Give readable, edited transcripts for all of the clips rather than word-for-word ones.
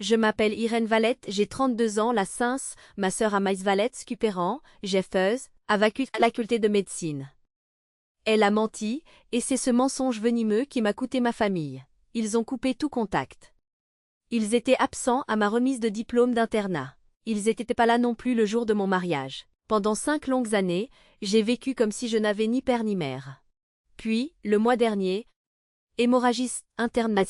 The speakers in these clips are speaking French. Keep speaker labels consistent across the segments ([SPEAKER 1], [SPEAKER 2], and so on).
[SPEAKER 1] Je m'appelle Irène Valette, j'ai 32 ans, la Sins, ma sœur Amaïs Valette, Scuperan, Jeffeuse, à la faculté de médecine. Elle a menti, et c'est ce mensonge venimeux qui m'a coûté ma famille. Ils ont coupé tout contact. Ils étaient absents à ma remise de diplôme d'internat. Ils n'étaient pas là non plus le jour de mon mariage. Pendant 5 longues années, j'ai vécu comme si je n'avais ni père ni mère. Puis, le mois dernier, hémorragie interne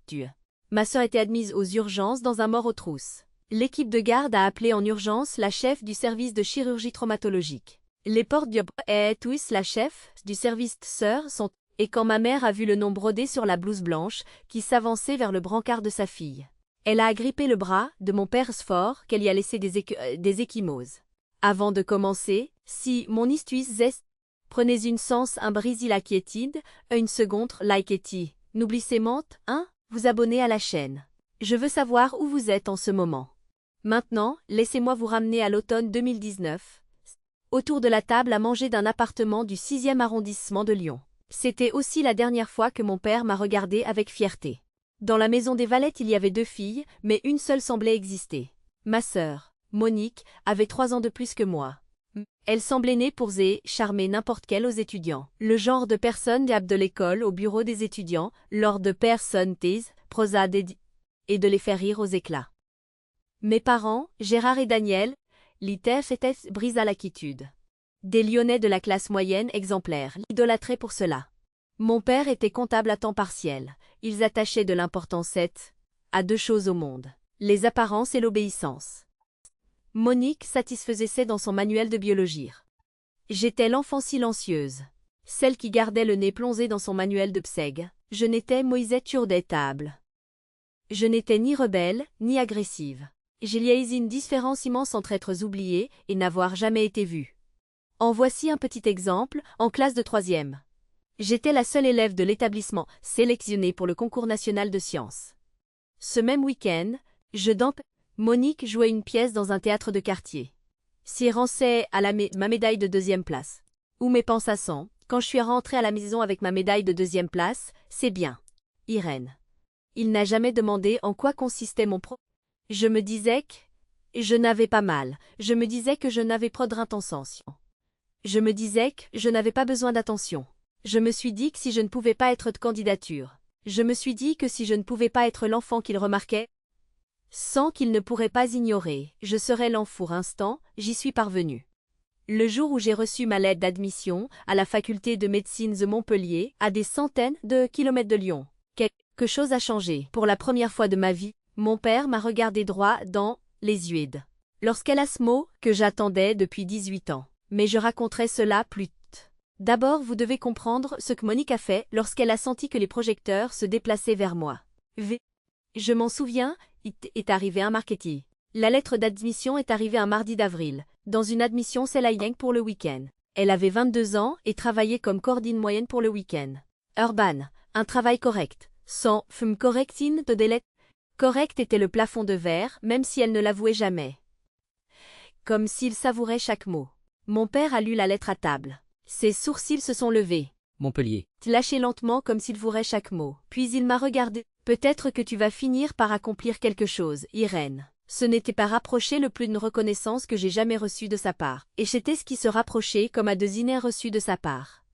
[SPEAKER 1] tue. Ma sœur était admise aux urgences dans un mort aux trousses. L'équipe de garde a appelé en urgence la chef du service de chirurgie traumatologique. Les portes du et tous la chef du service sœur sont et quand ma mère a vu le nom brodé sur la blouse blanche qui s'avançait vers le brancard de sa fille. Elle a agrippé le bras de mon père fort qu'elle y a laissé des échymoses. Avant de commencer, si mon histoire zest, prenez une sens un brisi la quiétide, une seconde liketi, n'oubliez mente, hein, vous abonner à la chaîne. Je veux savoir où vous êtes en ce moment. Maintenant, laissez-moi vous ramener à l'automne 2019. Autour de la table à manger d'un appartement du 6e arrondissement de Lyon. C'était aussi la dernière fois que mon père m'a regardé avec fierté. Dans la maison des Valettes il y avait 2 filles, mais une seule semblait exister. Ma sœur, Monique, avait 3 ans de plus que moi. Elle semblait née pour charmer n'importe quel aux étudiants. Le genre de personne de l'école au bureau des étudiants, lors de personnes thèse, prosa et de les faire rire aux éclats. Mes parents, Gérard et Daniel, l'ITEF était brise à l'aquitude. Des Lyonnais de la classe moyenne exemplaire, l'idolâtraient pour cela. Mon père était comptable à temps partiel. Ils attachaient de l'importance à 2 choses au monde, les apparences et l'obéissance. Monique satisfaisait dans son manuel de biologie. J'étais l'enfant silencieuse. Celle qui gardait le nez plongé dans son manuel de pseg. Je n'étais Moisette Turdetable. Je n'étais ni rebelle, ni agressive. Il y a une différence immense entre être oubliée et n'avoir jamais été vue. En voici un petit exemple, en classe de 3e. J'étais la seule élève de l'établissement sélectionnée pour le concours national de sciences. Ce même week-end, Monique jouait une pièce dans un théâtre de quartier. Si rançait à ma médaille de 2e place. Où mes pensassants, quand je suis rentrée à la maison avec ma médaille de 2e place, c'est bien. Irène. Il n'a jamais demandé en quoi consistait mon Je me disais que je n'avais pas mal. Je me disais que je n'avais pas d'intention. Je me disais que je n'avais pas besoin d'attention. Je me suis dit que si je ne pouvais pas être de candidature. Je me suis dit que si je ne pouvais pas être l'enfant qu'il remarquait, sans qu'il ne pourrait pas ignorer, je serais l'enfour instant, j'y suis parvenue. Le jour où j'ai reçu ma lettre d'admission à la faculté de médecine de Montpellier, à des centaines de kilomètres de Lyon, quelque chose a changé. Pour la première fois de ma vie, mon père m'a regardé droit dans les yeux. Lorsqu'elle a ce mot que j'attendais depuis 18 ans. Mais je raconterai cela plus tard. D'abord, vous devez comprendre ce que Monique a fait lorsqu'elle a senti que les projecteurs se déplaçaient vers moi. Je m'en souviens, il est arrivé un marketing. La lettre d'admission est arrivée un mardi d'avril, dans une admission c'est la yang pour le week-end. Elle avait 22 ans et travaillait comme cordine moyenne pour le week-end. Urban, un travail correct, sans fume correctine de délai. Correct était le plafond de verre, même si elle ne l'avouait jamais. Comme s'il savourait chaque mot. Mon père a lu la lettre à table. Ses sourcils se sont levés.
[SPEAKER 2] Montpellier.
[SPEAKER 1] Lâché lentement comme s'il vouerait chaque mot. Puis il m'a regardé. Peut-être que tu vas finir par accomplir quelque chose, Irène. Ce n'était pas rapproché le plus d'une reconnaissance que j'ai jamais reçue de sa part. Et c'était ce qui se rapprochait comme à de dîners reçus de sa part.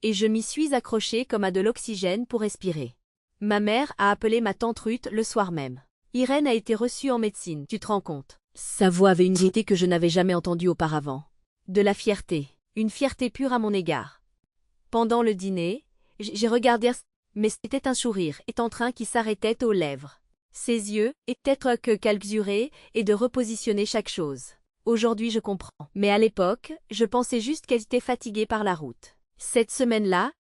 [SPEAKER 1] Et je m'y suis accrochée comme à de l'oxygène pour respirer. Ma mère a appelé ma tante Ruth le soir même. Irène a été reçue en médecine, tu te rends compte? Sa voix avait une gaieté que je n'avais jamais entendue auparavant. De la fierté. Une fierté pure à mon égard. Pendant le dîner, j'ai regardé, mais c'était un sourire étentrain qui s'arrêtait aux lèvres. Ses yeux étaient que calculés et de repositionner chaque chose. Aujourd'hui je comprends. Mais à l'époque, je pensais juste qu'elle était fatiguée par la route. Cette semaine-là,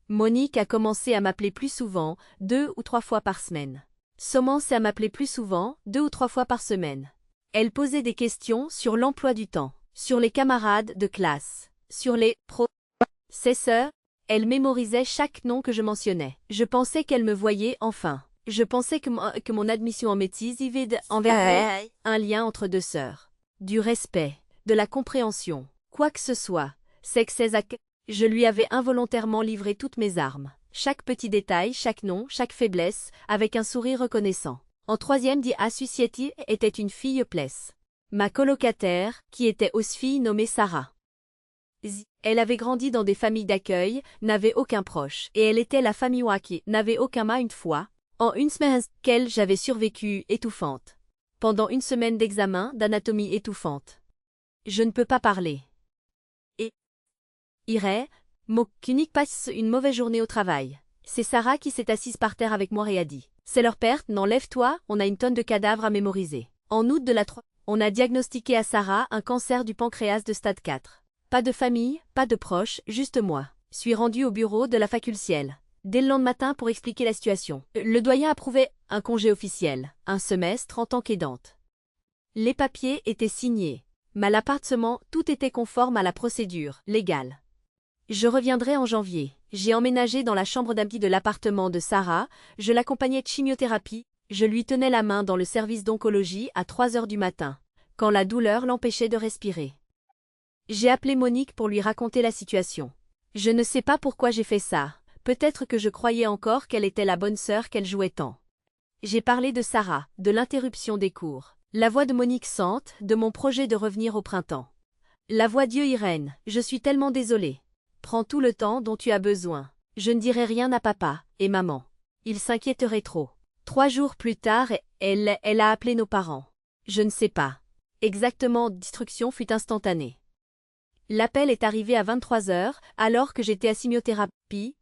[SPEAKER 1] Monique a commencé à m'appeler plus souvent, 2 ou 3 fois par semaine. Commençait à m'appeler plus souvent, 2 ou 3 fois par semaine. Elle posait des questions sur l'emploi du temps, sur les camarades de classe. Sur les professeurs, elle mémorisait chaque nom que je mentionnais. Je pensais qu'elle me voyait enfin. Je pensais que mon admission en médecine y avait envers un lien entre 2 sœurs. Du respect, de la compréhension, quoi que ce soit. Je lui avais involontairement livré toutes mes armes. Chaque petit détail, chaque nom, chaque faiblesse, avec un sourire reconnaissant. En troisième dit associative était une fille place. Ma colocataire, qui était aussi fille nommée Sarah. Elle avait grandi dans des familles d'accueil, n'avait aucun proche, et elle était la famille qui n'avait aucun mât une fois, en une semaine qu'elle j'avais survécu étouffante. Pendant une semaine d'examen d'anatomie étouffante. Je ne peux pas parler. Et Irait, mot qu'unique passe une mauvaise journée au travail. C'est Sarah qui s'est assise par terre avec moi et a dit. C'est leur perte, n'enlève-toi, on a une tonne de cadavres à mémoriser. En août de la 3, on a diagnostiqué à Sarah un cancer du pancréas de stade 4. Pas de famille, pas de proches, juste moi. Suis rendue au bureau de la faculcielle. Dès le lendemain matin pour expliquer la situation. Le doyen approuvait un congé officiel, un semestre en tant qu'aidante. Les papiers étaient signés. Mais l'appartement, tout était conforme à la procédure légale. Je reviendrai en janvier. J'ai emménagé dans la chambre d'amis de l'appartement de Sarah, je l'accompagnais de chimiothérapie, je lui tenais la main dans le service d'oncologie à 3 heures du matin, quand la douleur l'empêchait de respirer. J'ai appelé Monique pour lui raconter la situation. Je ne sais pas pourquoi j'ai fait ça, peut-être que je croyais encore qu'elle était la bonne sœur qu'elle jouait tant. J'ai parlé de Sarah, de l'interruption des cours, la voix de Monique sente, de mon projet de revenir au printemps. La voix Dieu Irène, je suis tellement désolée. Prends tout le temps dont tu as besoin. Je ne dirai rien à papa et maman. Ils s'inquiéteraient trop. 3 jours plus tard, elle a appelé nos parents. Je ne sais pas. Exactement, destruction fut instantanée. L'appel est arrivé à 23 heures, alors que j'étais à chimiothérapie.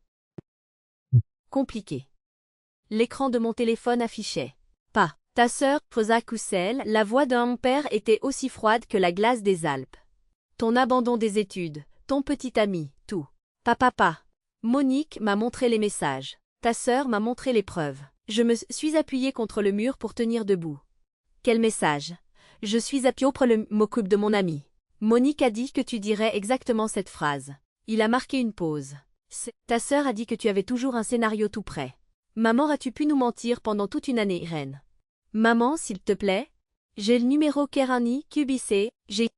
[SPEAKER 1] Compliqué. L'écran de mon téléphone affichait. Pas. Ta sœur, Rosa Coussel, la voix d'un père était aussi froide que la glace des Alpes. Ton abandon des études. Ton petit ami, tout. Papa. Monique m'a montré les messages. Ta sœur m'a montré les preuves. Je me suis appuyée contre le mur pour tenir debout. Quel message? Je suis appuyée pour le m'occupe de mon ami. Monique a dit que tu dirais exactement cette phrase. Il a marqué une pause. Ta sœur a dit que tu avais toujours un scénario tout prêt. Maman, as-tu pu nous mentir pendant toute une année, Irène? Maman, s'il te plaît? J'ai le numéro Kerani, QBC, j'ai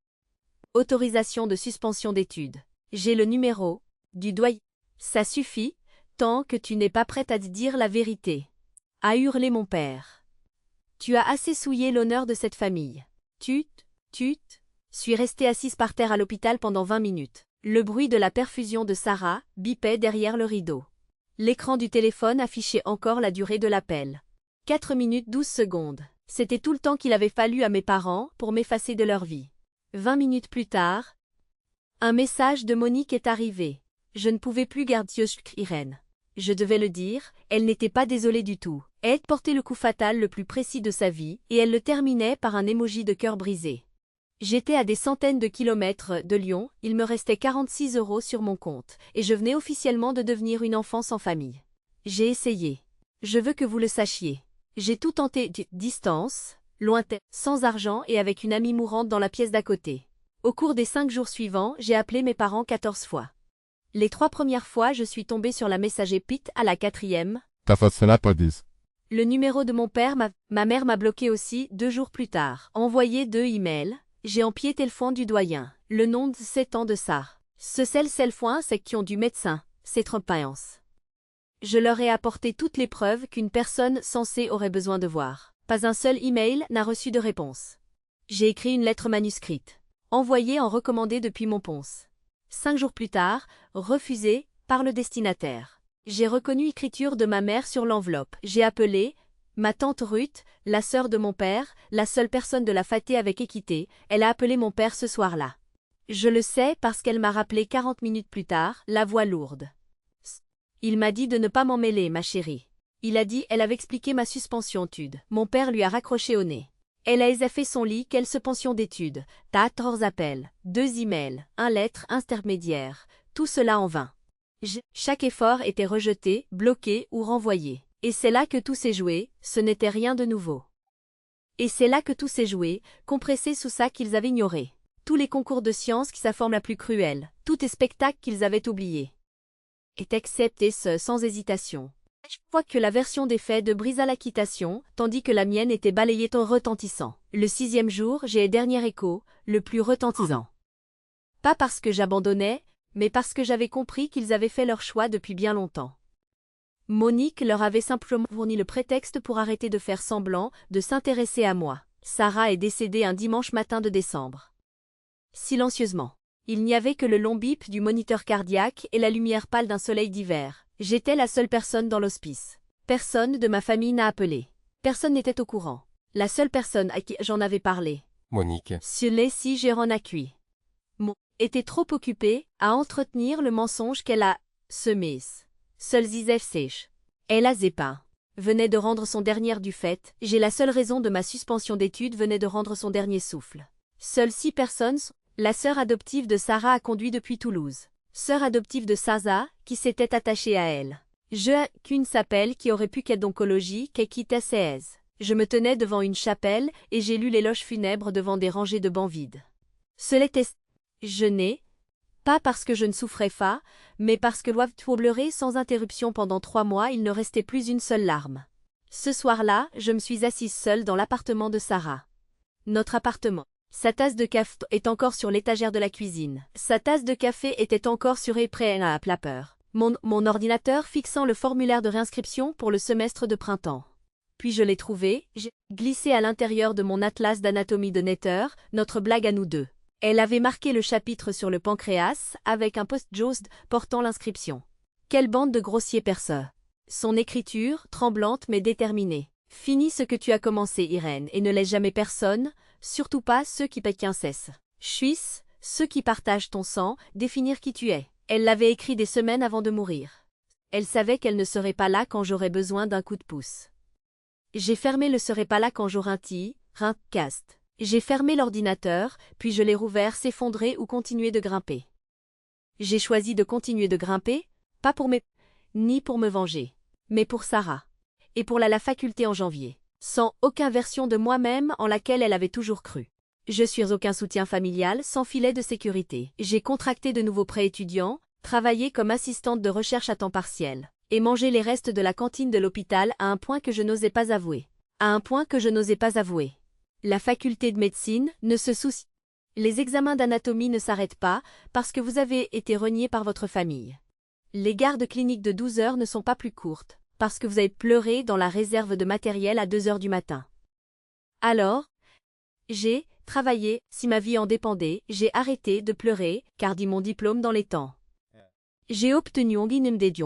[SPEAKER 1] autorisation de suspension d'études. J'ai le numéro du doyen. Ça suffit, tant que tu n'es pas prête à te dire la vérité. A hurlé mon père. Tu as assez souillé l'honneur de cette famille. Suis restée assise par terre à l'hôpital pendant 20 minutes. Le bruit de la perfusion de Sarah bipait derrière le rideau. L'écran du téléphone affichait encore la durée de l'appel. 4 minutes 12 secondes. C'était tout le temps qu'il avait fallu à mes parents pour m'effacer de leur vie. 20 minutes plus tard, un message de Monique est arrivé. Je ne pouvais plus garder Irène. Je devais le dire, elle n'était pas désolée du tout. Elle portait le coup fatal le plus précis de sa vie, et elle le terminait par un émoji de cœur brisé. J'étais à des centaines de kilomètres de Lyon, il me restait 46 € sur mon compte, et je venais officiellement de devenir une enfant sans famille. J'ai essayé. Je veux que vous le sachiez. J'ai tout tenté distance, lointain, sans argent et avec une amie mourante dans la pièce d'à côté. Au cours des 5 jours suivants, j'ai appelé mes parents 14 fois. Les 3 premières fois, je suis tombée sur la messagerie PIT à la 4e. Le numéro de mon père, ma mère m'a bloqué aussi 2 jours plus tard. Envoyé 2 emails. J'ai empiété le foin du doyen. Le nom de 7 ans de ça. Ce sel foin, c'est qui ont du médecin. C'est trompance. Je leur ai apporté toutes les preuves qu'une personne censée aurait besoin de voir. Pas un seul email n'a reçu de réponse. J'ai écrit une lettre manuscrite. Envoyée en recommandé depuis mon ponce. 5 jours plus tard, refusée par le destinataire. J'ai reconnu l'écriture de ma mère sur l'enveloppe. J'ai appelé ma tante Ruth, la sœur de mon père, la seule personne de la fâtée avec équité. Elle a appelé mon père ce soir-là. Je le sais parce qu'elle m'a rappelé 40 minutes plus tard, la voix lourde. Il m'a dit de ne pas m'en mêler, ma chérie. Il a dit, elle avait expliqué ma suspension d'études. Mon père lui a raccroché au nez. Elle a fait son lit, quelle suspension d'études. T'as 14 appels, 2 emails, 1 lettre intermédiaire. Tout cela en vain. Chaque effort était rejeté, bloqué ou renvoyé. Et c'est là que tout s'est joué, ce n'était rien de nouveau. Et c'est là que tout s'est joué, compressé sous ça qu'ils avaient ignoré. Tous les concours de sciences qui sa forme la plus cruelle, tous les spectacles qu'ils avaient oubliés. Et accepté ce sans hésitation. Je vois que la version des faits de brisa l'acquittation, tandis que la mienne était balayée en retentissant. Le 6e jour, j'ai le dernier écho, le plus retentissant. Pas parce que j'abandonnais, mais parce que j'avais compris qu'ils avaient fait leur choix depuis bien longtemps. Monique leur avait simplement fourni le prétexte pour arrêter de faire semblant de s'intéresser à moi. Sarah est décédée un dimanche matin de décembre. Silencieusement. Il n'y avait que le long bip du moniteur cardiaque et la lumière pâle d'un soleil d'hiver. J'étais la seule personne dans l'hospice. Personne de ma famille n'a appelé. Personne n'était au courant. La seule personne à qui j'en avais parlé.
[SPEAKER 2] Monique.
[SPEAKER 1] Si Jérôme a cuit. Était trop occupée à entretenir le mensonge qu'elle a semé. Seul Zizef sèche. Elle a Zépin. Venait de rendre son dernier du fait. J'ai la seule raison de ma suspension d'études venait de rendre son dernier souffle. Seules 6 personnes. La sœur adoptive de Sarah a conduit depuis Toulouse. Sœur adoptive de Saza, qui s'était attachée à elle. Qu'une s'appelle qui aurait pu qu'être d'oncologie, qu'elle quittait ses. Je me tenais devant une chapelle et j'ai lu l'éloge funèbre devant des rangées de bancs vides. Cela était. Je n'ai. Pas parce que je ne souffrais pas, mais parce que doivent pleurer sans interruption pendant 3 mois, il ne restait plus une seule larme. Ce soir-là, je me suis assise seule dans l'appartement de Sarah. Notre appartement. Sa tasse de café est encore sur l'étagère de la cuisine. Sa tasse de café était encore sur prêt à la peur. Mon ordinateur fixant le formulaire de réinscription pour le semestre de printemps. Puis je l'ai trouvé, j'ai glissé à l'intérieur de mon atlas d'anatomie de Netter, notre blague à nous deux. Elle avait marqué le chapitre sur le pancréas, avec un post-jost portant l'inscription. Quelle bande de grossiers perceurs. Son écriture, tremblante mais déterminée. Finis ce que tu as commencé, Irène, et ne laisse jamais personne, surtout pas ceux qui paient qu'un cesse. Suisse, ceux qui partagent ton sang, définir qui tu es. Elle l'avait écrit des semaines avant de mourir. Elle savait qu'elle ne serait pas là quand j'aurais besoin d'un coup de pouce. J'ai fermé le serait pas là quand j'aurai un cast. J'ai fermé l'ordinateur, puis je l'ai rouvert s'effondrer ou continuer de grimper. J'ai choisi de continuer de grimper, pas pour ni pour me venger, mais pour Sarah. Et pour la faculté en janvier. Sans aucune version de moi-même en laquelle elle avait toujours cru. Je suis aucun soutien familial, sans filet de sécurité. J'ai contracté de nouveaux prêts étudiants, travaillé comme assistante de recherche à temps partiel, et mangé les restes de la cantine de l'hôpital à un point que je n'osais pas avouer. La faculté de médecine ne se soucie. Les examens d'anatomie ne s'arrêtent pas parce que vous avez été renié par votre famille. Les gardes cliniques de 12 heures ne sont pas plus courtes parce que vous avez pleuré dans la réserve de matériel à 2 heures du matin. Alors, j'ai travaillé, si ma vie en dépendait, j'ai arrêté de pleurer, car dit mon diplôme dans les temps. J'ai obtenu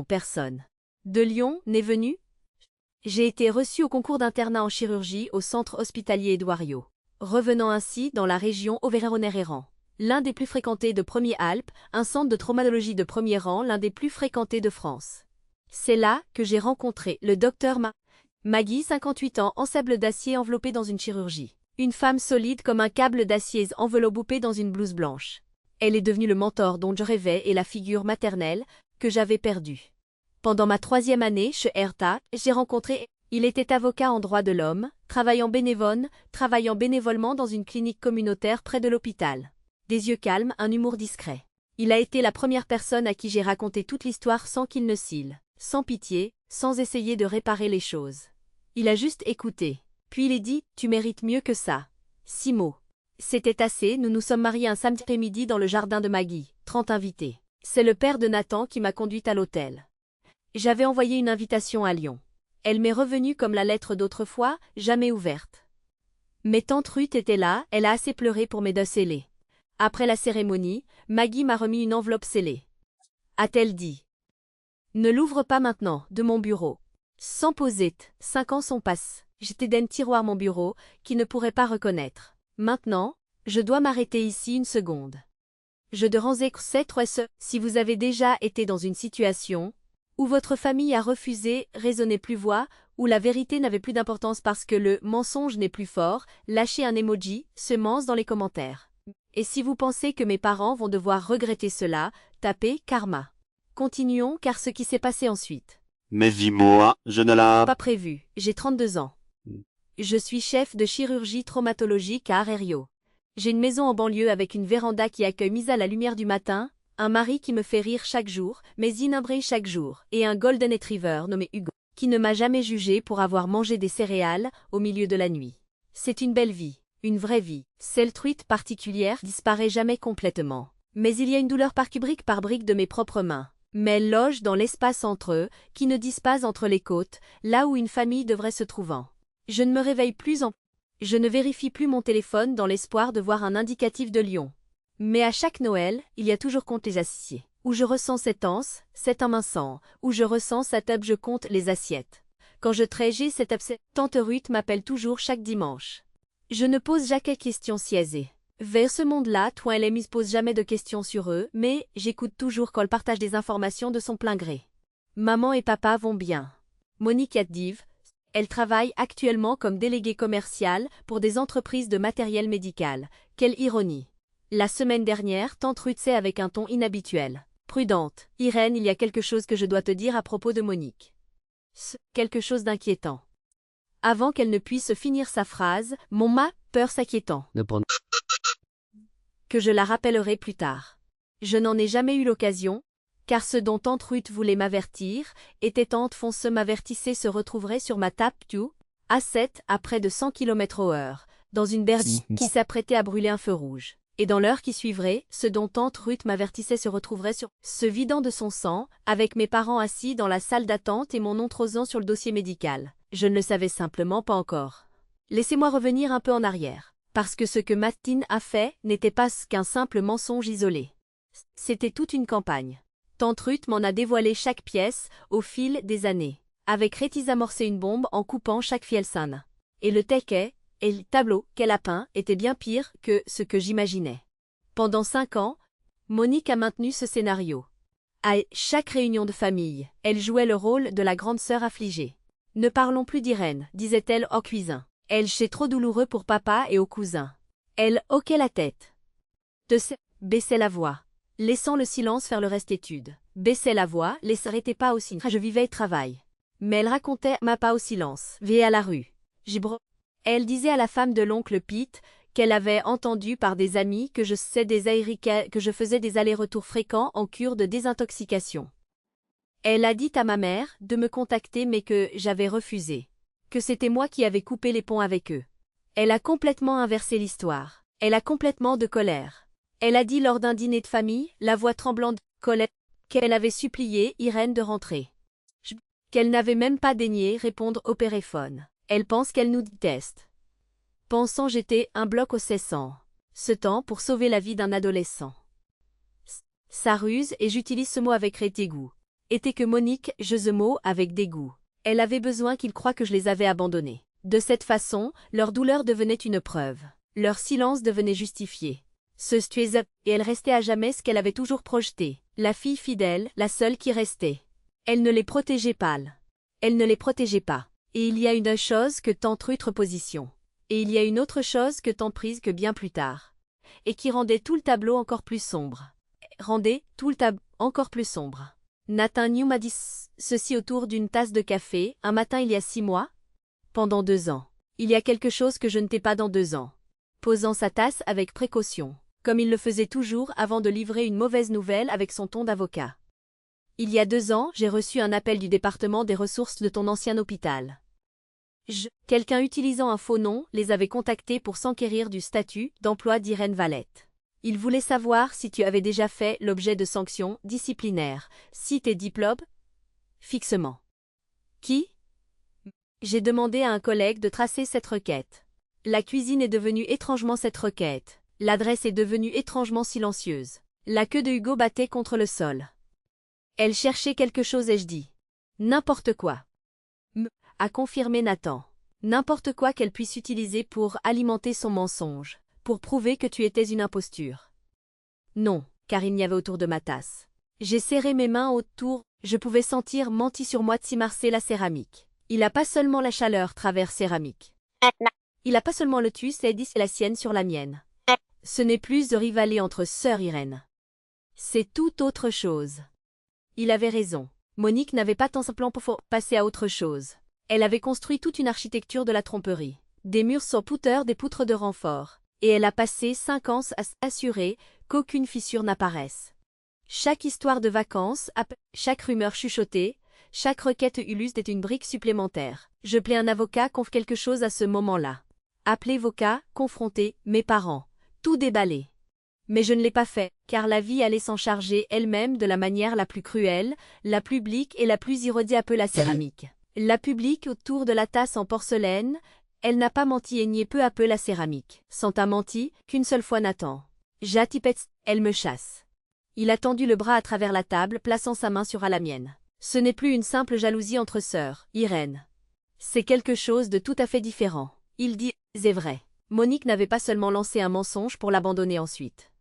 [SPEAKER 1] personne. De Lyon n'est venu. J'ai été reçu au concours d'internat en chirurgie au centre hospitalier Édouard-Riault, revenant ainsi dans la région Auvergne-Rhône-Errant. L'un des plus fréquentés de Premier-Alpes, un centre de traumatologie de premier rang, l'un des plus fréquentés de France. C'est là que j'ai rencontré le docteur Maggie, 58 ans, en sable d'acier enveloppé dans une chirurgie. Une femme solide comme un câble d'acier enveloppé dans une blouse blanche. Elle est devenue le mentor dont je rêvais et la figure maternelle que j'avais perdue. Pendant ma 3e année chez Hertha, j'ai rencontré. Il était avocat en droit de l'homme, travaillant bénévolement dans une clinique communautaire près de l'hôpital. Des yeux calmes, un humour discret. Il a été la première personne à qui j'ai raconté toute l'histoire sans qu'il ne cille, sans pitié, sans essayer de réparer les choses. Il a juste écouté. Puis il a dit « Tu mérites mieux que ça ». 6 mots. C'était assez, nous nous sommes mariés un samedi après-midi dans le jardin de Maggie, 30 invités. C'est le père de Nathan qui m'a conduite à l'hôtel. J'avais envoyé une invitation à Lyon. Elle m'est revenue comme la lettre d'autrefois, jamais ouverte. Mais tante Ruth était là, elle a assez pleuré pour m'aider à sceller. Après la cérémonie, Maggie m'a remis une enveloppe scellée. A-t-elle dit. Ne l'ouvre pas maintenant, de mon bureau. Sans poser, 5 ans sont passés. J'étais d'un tiroir mon bureau, qui ne pourrait pas reconnaître. Maintenant, je dois m'arrêter ici une seconde. Je de ranger si vous avez déjà été dans une situation où votre famille a refusé, raisonnez plus voix, où la vérité n'avait plus d'importance parce que le mensonge n'est plus fort, lâchez un emoji, semence dans les commentaires. Et si vous pensez que mes parents vont devoir regretter cela, tapez karma. Continuons car ce qui s'est passé ensuite.
[SPEAKER 3] Mais dis-moi, je ne l'ai
[SPEAKER 1] Pas prévu, j'ai 32 ans. Je suis chef de chirurgie traumatologique à Arerio. J'ai une maison en banlieue avec une véranda qui accueille mise à la lumière du matin, un mari qui me fait rire chaque jour, mais innombré chaque jour, et un golden retriever nommé Hugo, qui ne m'a jamais jugé pour avoir mangé des céréales au milieu de la nuit. C'est une belle vie, une vraie vie. Celle truite particulière disparaît jamais complètement. Mais il y a une douleur par brique de mes propres mains. Mais elles logent dans l'espace entre eux, qui ne disent pas entre les côtes, là où une famille devrait se trouvant. Je ne me réveille plus Je ne vérifie plus mon téléphone dans l'espoir de voir un indicatif de lion. Mais à chaque Noël, il y a toujours compte les assiettes. Où je ressens cette anse, cet amincant, où je ressens cette table, je compte les assiettes. Quand je trégie cette abcès, tante Ruth m'appelle toujours chaque dimanche. Je ne pose jamais questions si aisées. Vers ce monde-là, toi et les mises posent jamais de questions sur eux, mais j'écoute toujours quand elle partage des informations de son plein gré. Maman et papa vont bien. Monique Addive, elle travaille actuellement comme déléguée commerciale pour des entreprises de matériel médical. Quelle ironie. La semaine dernière, tante Ruth sait avec un ton inhabituel. Prudente, Irène, il y a quelque chose que je dois te dire à propos de Monique. Quelque chose d'inquiétant. Avant qu'elle ne puisse finir sa phrase, peur s'inquiétant. Que je la rappellerai plus tard. Je n'en ai jamais eu l'occasion, car ce dont tante Ruth voulait m'avertir, était tante Fonce m'avertissait se retrouverait sur ma table A7 à près de 100 km/h, dans une berge qui s'apprêtait à brûler un feu rouge. Et dans l'heure qui suivrait, ce dont tante Ruth m'avertissait se retrouverait se vidant de son sang, avec mes parents assis dans la salle d'attente et mon oncle osant sur le dossier médical. Je ne le savais simplement pas encore. Laissez-moi revenir un peu en arrière, parce que ce que Martine a fait n'était pas qu'un simple mensonge isolé. C'était toute une campagne. Tante Ruth m'en a dévoilé chaque pièce, au fil des années. Avec rétise amorcé une bombe en coupant chaque fielsan. Et le taquet, et le tableau qu'elle a peint était bien pire que ce que j'imaginais. Pendant 5 ans, Monique a maintenu ce scénario. À chaque réunion de famille, elle jouait le rôle de la grande sœur affligée. « Ne parlons plus d'Irène, disait-elle en cuisine. Elle c'est trop douloureux pour papa et aux cousins. » Elle hoquait la tête. Baissait la voix, laissant le silence faire le reste étude. Baissait la voix, ne s'arrêtait pas aussi. Je vivais et travail. Mais elle racontait ma pas au silence. Vie à la rue. Elle disait à la femme de l'oncle Pete qu'elle avait entendu par des amis que je faisais des allers-retours fréquents en cure de désintoxication. Elle a dit à ma mère de me contacter mais que j'avais refusé. Que c'était moi qui avais coupé les ponts avec eux. Elle a complètement inversé l'histoire. Elle a complètement de colère. Elle a dit lors d'un dîner de famille, la voix tremblante de colère, qu'elle avait supplié Irène de rentrer. Qu'elle n'avait même pas daigné répondre au téléphone. Elle pense qu'elle nous déteste. Pensant j'étais un bloc au cessant. Ce temps pour sauver la vie d'un adolescent. Sa ruse, et j'utilise ce mot avec dégoût, était que Monique, je ce mot avec dégoût. Elle avait besoin qu'ils croient que je les avais abandonnés. De cette façon, leur douleur devenait une preuve. Leur silence devenait justifié. Et elle restait à jamais ce qu'elle avait toujours projeté. La fille fidèle, la seule qui restait. Elle ne les protégeait pas. Elle ne les protégeait pas. Et il y a une chose que tante Ruth reposition. Et il y a une autre chose que tante prise que bien plus tard. Et qui rendait tout le tableau encore plus sombre. Nathan New m'a dit ceci autour d'une tasse de café, un matin il y a 6 mois. Pendant 2 ans. Il y a quelque chose que je ne t'ai pas dans 2 ans. Posant sa tasse avec précaution, comme il le faisait toujours avant de livrer une mauvaise nouvelle avec son ton d'avocat. Il y a 2 ans, j'ai reçu un appel du département des ressources de ton ancien hôpital. Quelqu'un utilisant un faux nom les avait contactés pour s'enquérir du statut d'emploi d'Irène Valette. Il voulait savoir si tu avais déjà fait l'objet de sanctions disciplinaires, si tes diplômes. Fixement. Qui? J'ai demandé à un collègue de tracer cette requête. La cuisine est devenue étrangement cette requête. L'adresse est devenue étrangement silencieuse. La queue de Hugo battait contre le sol. Elle cherchait quelque chose et je dis. N'importe quoi. A confirmé Nathan. N'importe quoi qu'elle puisse utiliser pour alimenter son mensonge, pour prouver que tu étais une imposture. Non, car il n'y avait autour de ma tasse. J'ai serré mes mains autour, je pouvais sentir menti sur moi de la céramique. Il a pas seulement la chaleur travers céramique. Il a pas seulement le tu c'est dit c'est la sienne sur la mienne. Ce n'est plus de rivaler entre sœurs Irène. C'est tout autre chose. Il avait raison. Monique n'avait pas tant simplement pour passer à autre chose. Elle avait construit toute une architecture de la tromperie. Des murs sans pouteur, des poutres de renfort. Et elle a passé 5 ans à s'assurer qu'aucune fissure n'apparaisse. Chaque histoire de vacances, chaque rumeur chuchotée, chaque requête uluste est une brique supplémentaire. Je plais un avocat conf quelque chose à ce moment-là. Appeler avocat, confronter, mes parents. Tout déballé. Mais je ne l'ai pas fait, car la vie allait s'en charger elle-même de la manière la plus cruelle, la plus publique et la plus irodée peu la céramique. La publique autour de la tasse en porcelaine, elle n'a pas menti et nié peu à peu la céramique. Sans ta menti, qu'une seule fois Nathan. J'atipette, elle me chasse. Il a tendu le bras à travers la table, plaçant sa main sur la mienne. Ce n'est plus une simple jalousie entre sœurs, Irène. C'est quelque chose de tout à fait différent. Il dit, c'est vrai. Monique n'avait pas seulement lancé un mensonge pour l'abandonner ensuite.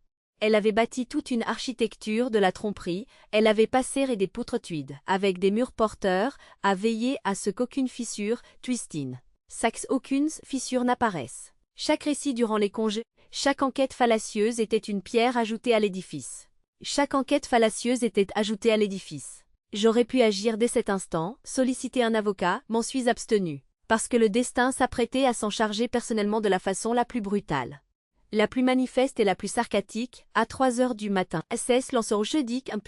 [SPEAKER 1] Elle avait bâti toute une architecture de la tromperie, elle avait passé des poutres tuides, avec des murs porteurs, à veiller à ce qu'aucune fissure, twistine, saxe aucune fissure n'apparaisse. Chaque récit durant les congés, chaque enquête fallacieuse était une pierre ajoutée à l'édifice. Chaque enquête fallacieuse était ajoutée à l'édifice. J'aurais pu agir dès cet instant, solliciter un avocat, m'en suis abstenu, parce que le destin s'apprêtait à s'en charger personnellement de la façon la plus brutale. La plus manifeste et la plus sarcastique, à 3 heures du matin. SS lanceur au jeudi un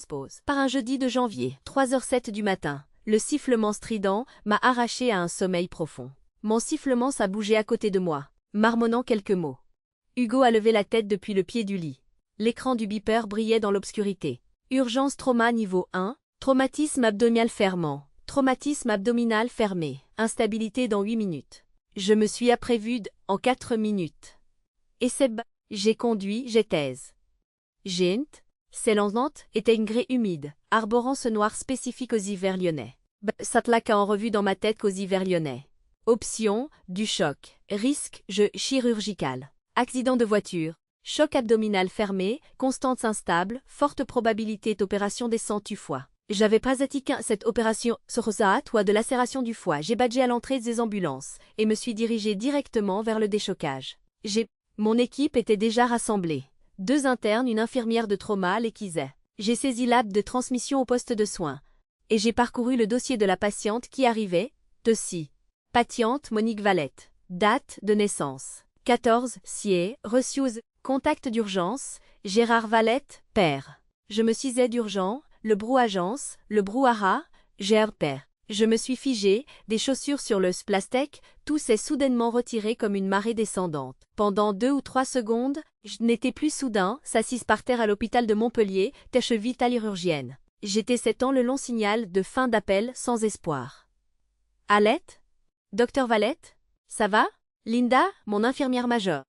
[SPEAKER 1] pose. Par un jeudi de janvier, 3h07 du matin, le sifflement strident m'a arraché à un sommeil profond. Mon sifflement s'a bougé à côté de moi, marmonnant quelques mots. Hugo a levé la tête depuis le pied du lit. L'écran du beeper brillait dans l'obscurité. Urgence trauma niveau 1, traumatisme abdominal fermant, traumatisme abdominal fermé, instabilité dans 8 minutes. Je me suis apprévue en 4 minutes. Et j'ai conduit, j'étais. Gént, s'élançante, était une grès humide, arborant ce noir spécifique aux hivers lyonnais. S'atlaqa en revue dans ma tête qu'aux hivers lyonnais. Option, du choc. Risque, chirurgical. Accident de voiture. Choc abdominal fermé, constante instable, forte probabilité d'opération descente du foie. J'avais pratiqué cette opération sorosat ou de lacération du foie. J'ai badgé à l'entrée des ambulances et me suis dirigé directement vers le déchocage. Mon équipe était déjà rassemblée. 2 internes, une infirmière de trauma, l'équisait. J'ai saisi l'app de transmission au poste de soins. Et j'ai parcouru le dossier de la patiente qui arrivait. Dossier. Patiente Monique Valette. Date de naissance. 14 sié, reçue. Contact d'urgence. Gérard Valette, père. Je me cisais d'urgent, le brouagence, le brouhaha, Gérard père. Je me suis figé, des chaussures sur le plastique, tout s'est soudainement retiré comme une marée descendante. Pendant 2 ou 3 secondes, je n'étais plus soudain, s'assise par terre à l'hôpital de Montpellier, tâche vitalirurgienne. J'étais 7 ans le long signal de fin d'appel sans espoir. Alette? Docteur Valette? Ça va? Linda, mon infirmière majeure,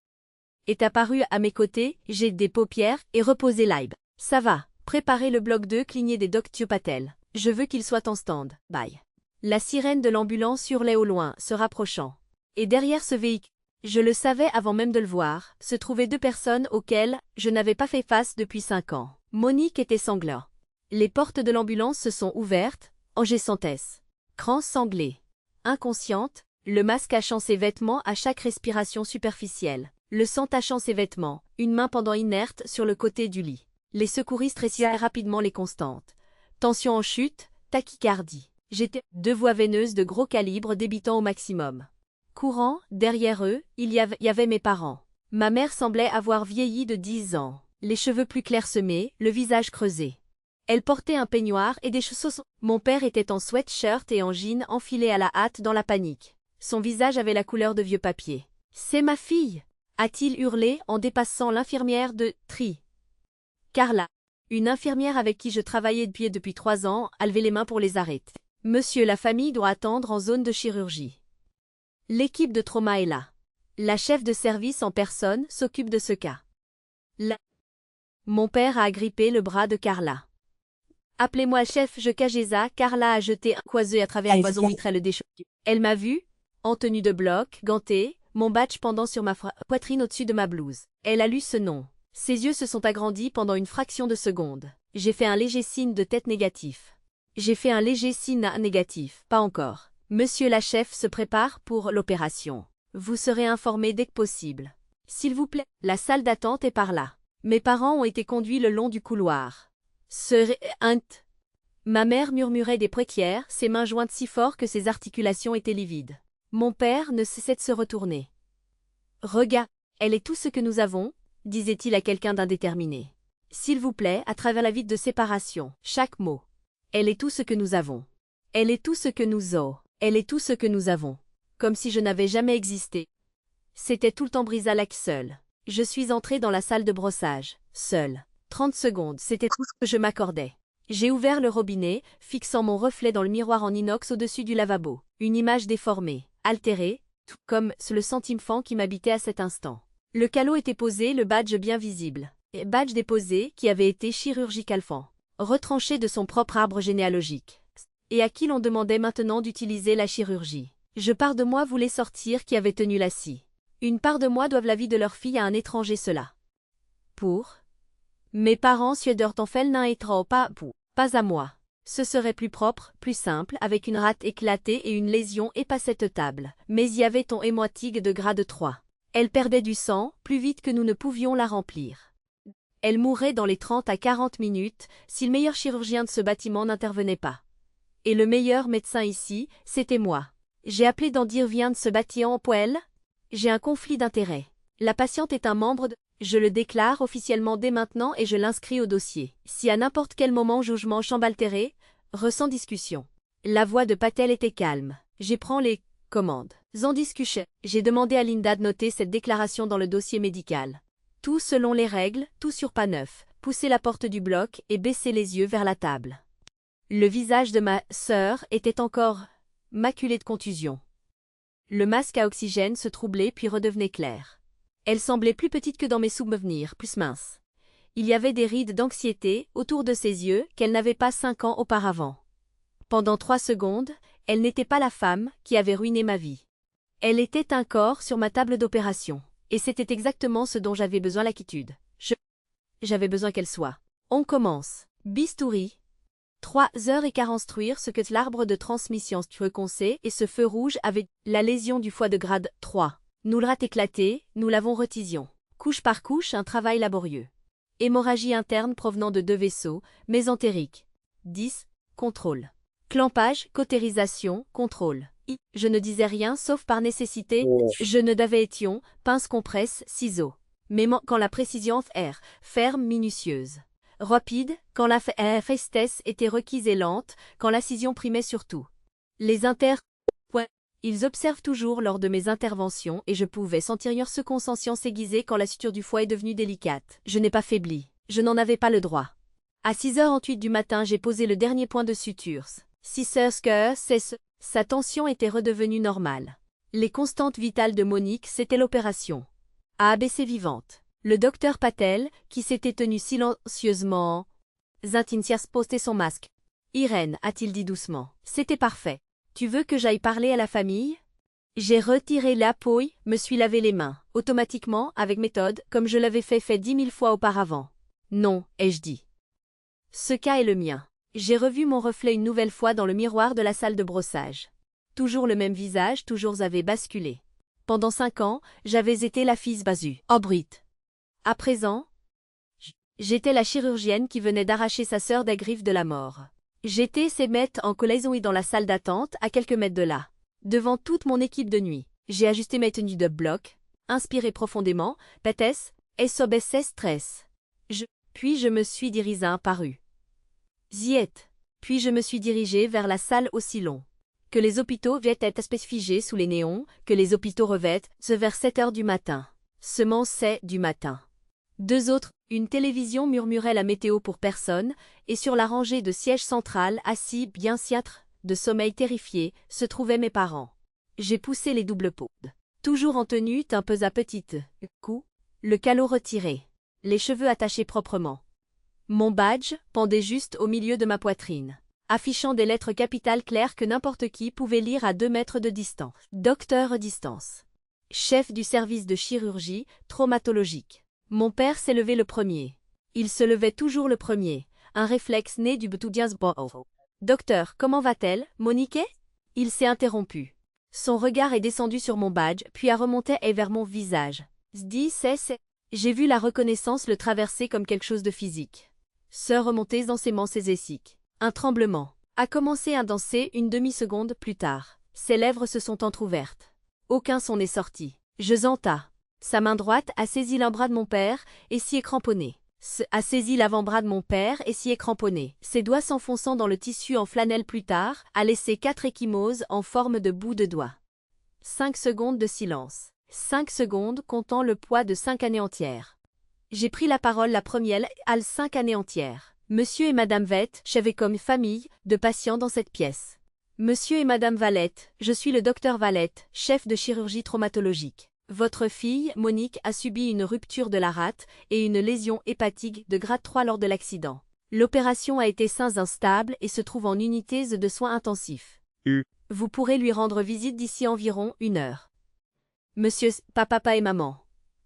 [SPEAKER 1] est apparue à mes côtés, j'ai des paupières et reposé l'aib. Ça va, préparez le bloc 2 cligné des Dr Patel. Je veux qu'il soit en stand. Bye. La sirène de l'ambulance hurlait au loin, se rapprochant. Et derrière ce véhicule, je le savais avant même de le voir, se trouvaient 2 personnes auxquelles je n'avais pas fait face depuis 5 ans. Monique était sanglant. Les portes de l'ambulance se sont ouvertes, engesantesse. Cran sanglé. Inconsciente, le masque cachant ses vêtements à chaque respiration superficielle. Le sang tachant ses vêtements, une main pendant inerte sur le côté du lit. Les secouristes récitaient rapidement les constantes. Tension en chute, tachycardie. J'étais 2 voies veineuses de gros calibre débitant au maximum. Courant, derrière eux, il y avait mes parents. Ma mère semblait avoir vieilli de 10 ans, les cheveux plus clairsemés, le visage creusé. Elle portait un peignoir et des chaussons. Mon père était en sweatshirt et en jean enfilé à la hâte dans la panique. Son visage avait la couleur de vieux papier. « C'est ma fille !» a-t-il hurlé en dépassant l'infirmière de tri. Carla, une infirmière avec qui je travaillais depuis 3 ans, a levé les mains pour les arrêter. « Monsieur, la famille doit attendre en zone de chirurgie. » L'équipe de trauma est là. La chef de service en personne s'occupe de ce cas. Mon père a agrippé le bras de Carla. « Appelez-moi chef, je cageza. » Carla a jeté un coiseux à travers la boison vitrelle des cheveux. Elle m'a vu, en tenue de bloc, gantée, mon badge pendant sur ma poitrine au-dessus de ma blouse. Elle a lu ce nom. Ses yeux se sont agrandis pendant une fraction de seconde. J'ai fait un léger signe de tête négatif. J'ai fait un léger signe négatif. Pas encore. Monsieur la chef se prépare pour l'opération. Vous serez informé dès que possible. S'il vous plaît, la salle d'attente est par là. Mes parents ont été conduits le long du couloir. Ma mère murmurait des préquières, ses mains jointes si fort que ses articulations étaient livides. Mon père ne cessait de se retourner. Regarde, elle est tout ce que nous avons, disait-il à quelqu'un d'indéterminé. S'il vous plaît, à travers la vitre de séparation, chaque mot. Elle est tout ce que nous avons. Elle est tout ce que nous avons. Elle est tout ce que nous avons. Comme si je n'avais jamais existé. C'était tout le temps Brisalac seul. Je suis entrée dans la salle de brossage, seule. 30 secondes, c'était tout ce que je m'accordais. J'ai ouvert le robinet, fixant mon reflet dans le miroir en inox au-dessus du lavabo. Une image déformée, altérée, tout comme le sentiment qui m'habitait à cet instant. Le calot était posé, le badge bien visible. Et badge déposé qui avait été chirurgicalement retranché de son propre arbre généalogique. Et à qui l'on demandait maintenant d'utiliser la chirurgie. Je part de moi voulait sortir qui avait tenu la scie. Une part de moi doivent la vie de leur fille à un étranger cela. Pour mes parents Södertenfeld n'en trop pas pour, pas à moi. Ce serait plus propre, plus simple, avec une rate éclatée et une lésion et pas cette table. Mais y avait ton hémolytique de grade 3. Elle perdait du sang, plus vite que nous ne pouvions la remplir. Elle mourrait dans les 30 à 40 minutes, si le meilleur chirurgien de ce bâtiment n'intervenait pas. Et le meilleur médecin ici, c'était moi. J'ai appelé dans dire vient de ce bâtiment poêle. J'ai un conflit d'intérêts. La patiente est un membre de... Je le déclare officiellement dès maintenant et je l'inscris au dossier. Si à n'importe quel moment jugement chambre altéré, ressent discussion. La voix de Patel était calme. J'ai prends les commandes. En discussion. J'ai demandé à Linda de noter cette déclaration dans le dossier médical. Tout selon les règles, tout sur pas neuf. Pousser la porte du bloc et baisser les yeux vers la table. Le visage de ma sœur était encore maculé de contusion. Le masque à oxygène se troublait puis redevenait clair. Elle semblait plus petite que dans mes souvenirs, plus mince. Il y avait des rides d'anxiété autour de ses yeux qu'elle n'avait pas 5 ans auparavant. Pendant 3 secondes, elle n'était pas la femme qui avait ruiné ma vie. Elle était un corps sur ma table d'opération. Et c'était exactement ce dont j'avais besoin l'attitude. J'avais besoin qu'elle soit. On commence. Bistouri. 3h15 instruire ce que l'arbre de transmission reconcé et ce feu rouge avait la lésion du foie de grade 3. Nous le rat éclaté, nous l'avons retision. Couche par couche, un travail laborieux. Hémorragie interne provenant de 2 vaisseaux, mésentérique. 10. Contrôle. Clampage, cautérisation, contrôle. Je ne disais rien sauf par nécessité, je ne devais étion, pince compresse, ciseaux. Mais quand la précision ferme, minutieuse. Rapide, quand la festesse était requise et lente, quand l'acision primait surtout. Les ils observent toujours lors de mes interventions et je pouvais sentir ce conscience aiguisée quand la suture du foie est devenue délicate. Je n'ai pas faibli. Je n'en avais pas le droit. À 6h08 du matin, j'ai posé le dernier point de suture. 6h, sa tension était redevenue normale. Les constantes vitales de Monique, c'était l'opération. À ABC vivante. Le docteur Patel, qui s'était tenu silencieusement. Zintinsias postait son masque. Irène, a-t-il dit doucement. C'était parfait. Tu veux que j'aille parler à la famille? J'ai retiré la pouille, me suis lavé les mains, automatiquement, avec méthode, comme je l'avais fait 10 000 fois auparavant. Non, ai-je dit. Ce cas est le mien. J'ai revu mon reflet une nouvelle fois dans le miroir de la salle de brossage. Toujours le même visage, toujours avait basculé. Pendant 5 ans, j'avais été la fille basu. Obrite. À présent, j'étais la chirurgienne qui venait d'arracher sa sœur des griffes de la mort. J'étais ses maîtres en colaison dans la salle d'attente, à quelques mètres de là. Devant toute mon équipe de nuit, j'ai ajusté mes tenues de bloc, inspiré profondément, pétesse, et s'obaissait stress. Puis je me suis dirigée par rue. Ziette. Puis je me suis dirigée vers la salle aussi long. Que les hôpitaux viennent être figés sous les néons, que les hôpitaux revêtent, ce vers 7h du matin. Seulement 7 du matin. 2 autres, une télévision murmurait la météo pour personne, et sur la rangée de sièges central, assis bien siâtre, de sommeil terrifié, se trouvaient mes parents. J'ai poussé les doubles paudes. Toujours en tenue un peu à petite cou, le calot retiré, les cheveux attachés proprement. Mon badge pendait juste au milieu de ma poitrine, affichant des lettres capitales claires que n'importe qui pouvait lire à 2 mètres de distance. Docteur distance. Chef du service de chirurgie traumatologique. Mon père s'est levé le premier. Il se levait toujours le premier, un réflexe né du Btudiansbo. Docteur, comment va-t-elle, Monique? Il s'est interrompu. Son regard est descendu sur mon badge, puis a remonté et vers mon visage. C'est. J'ai vu la reconnaissance le traverser comme quelque chose de physique. Sœur remontait densément ses essiques. Un tremblement. A commencé à danser une demi-seconde plus tard. Ses lèvres se sont entr'ouvertes. Aucun son n'est sorti. Je zenta. Sa main droite a saisi l'avant-bras de mon père et s'y est cramponné. A saisi l'avant-bras de mon père et s'y est cramponné. Ses doigts s'enfonçant dans le tissu en flanelle plus tard, a laissé 4 ecchymoses en forme de bout de doigts. 5 secondes de silence. 5 secondes comptant le poids de 5 années entières. J'ai pris la parole la première à 5 années entières. Monsieur et Madame Vett, j'avais comme famille de patients dans cette pièce. Monsieur et Madame Valette, je suis le docteur Valette, chef de chirurgie traumatologique. Votre fille, Monique, a subi une rupture de la rate et une lésion hépatique de grade 3 lors de l'accident. L'opération a été sans instable et se trouve en unité de soins intensifs. Vous pourrez lui rendre visite d'ici environ 1 heure. Monsieur, papa et maman.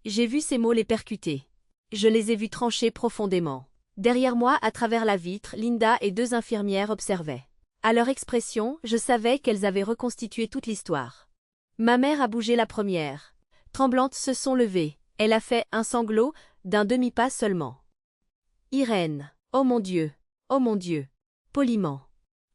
[SPEAKER 1] J'ai vu ces mots les percuter. Je les ai vus trancher profondément. Derrière moi, à travers la vitre, Linda et 2 infirmières observaient. À leur expression, je savais qu'elles avaient reconstitué toute l'histoire. Ma mère a bougé la première. Tremblantes se sont levées. Elle a fait un sanglot d'un demi-pas seulement. Irène. Oh mon Dieu. Oh mon Dieu. Poliment.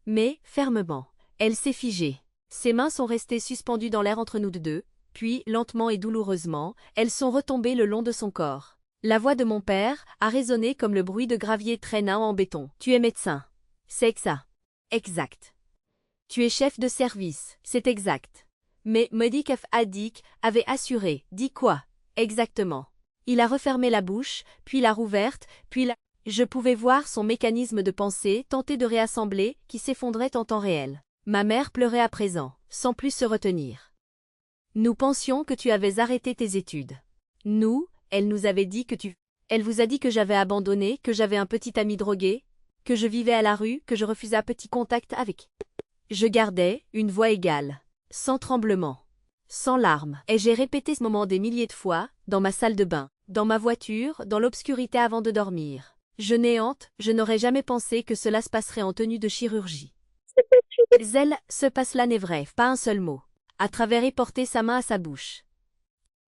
[SPEAKER 1] Mais, fermement. Elle s'est figée. Ses mains sont restées suspendues dans l'air entre nous deux, puis, lentement et douloureusement, elles sont retombées le long de son corps. La voix de mon père a résonné comme le bruit de gravier traînant en béton. Tu es médecin. C'est ça. Exact. Tu es chef de service. C'est exact. Mais Monique Adik avait assuré. Dit quoi? Exactement. Il a refermé la bouche, puis l'a rouverte, puis la... Je pouvais voir son mécanisme de pensée tenter de réassembler qui s'effondrait en temps réel. Ma mère pleurait à présent, sans plus se retenir. Nous pensions que tu avais arrêté tes études. Nous, elle nous avait dit que tu... Elle vous a dit que j'avais abandonné, que j'avais un petit ami drogué, que je vivais à la rue, que je refusais un petit contact avec... Je gardais une voix égale, sans tremblement, sans larmes, et j'ai répété ce moment des milliers de fois, dans ma salle de bain, dans ma voiture, dans l'obscurité avant de dormir. Je néante, je n'aurais jamais pensé que cela se passerait en tenue de chirurgie. Zèle, ce passe-là n'est vrai, pas un seul mot. À travers et porté sa main à sa bouche.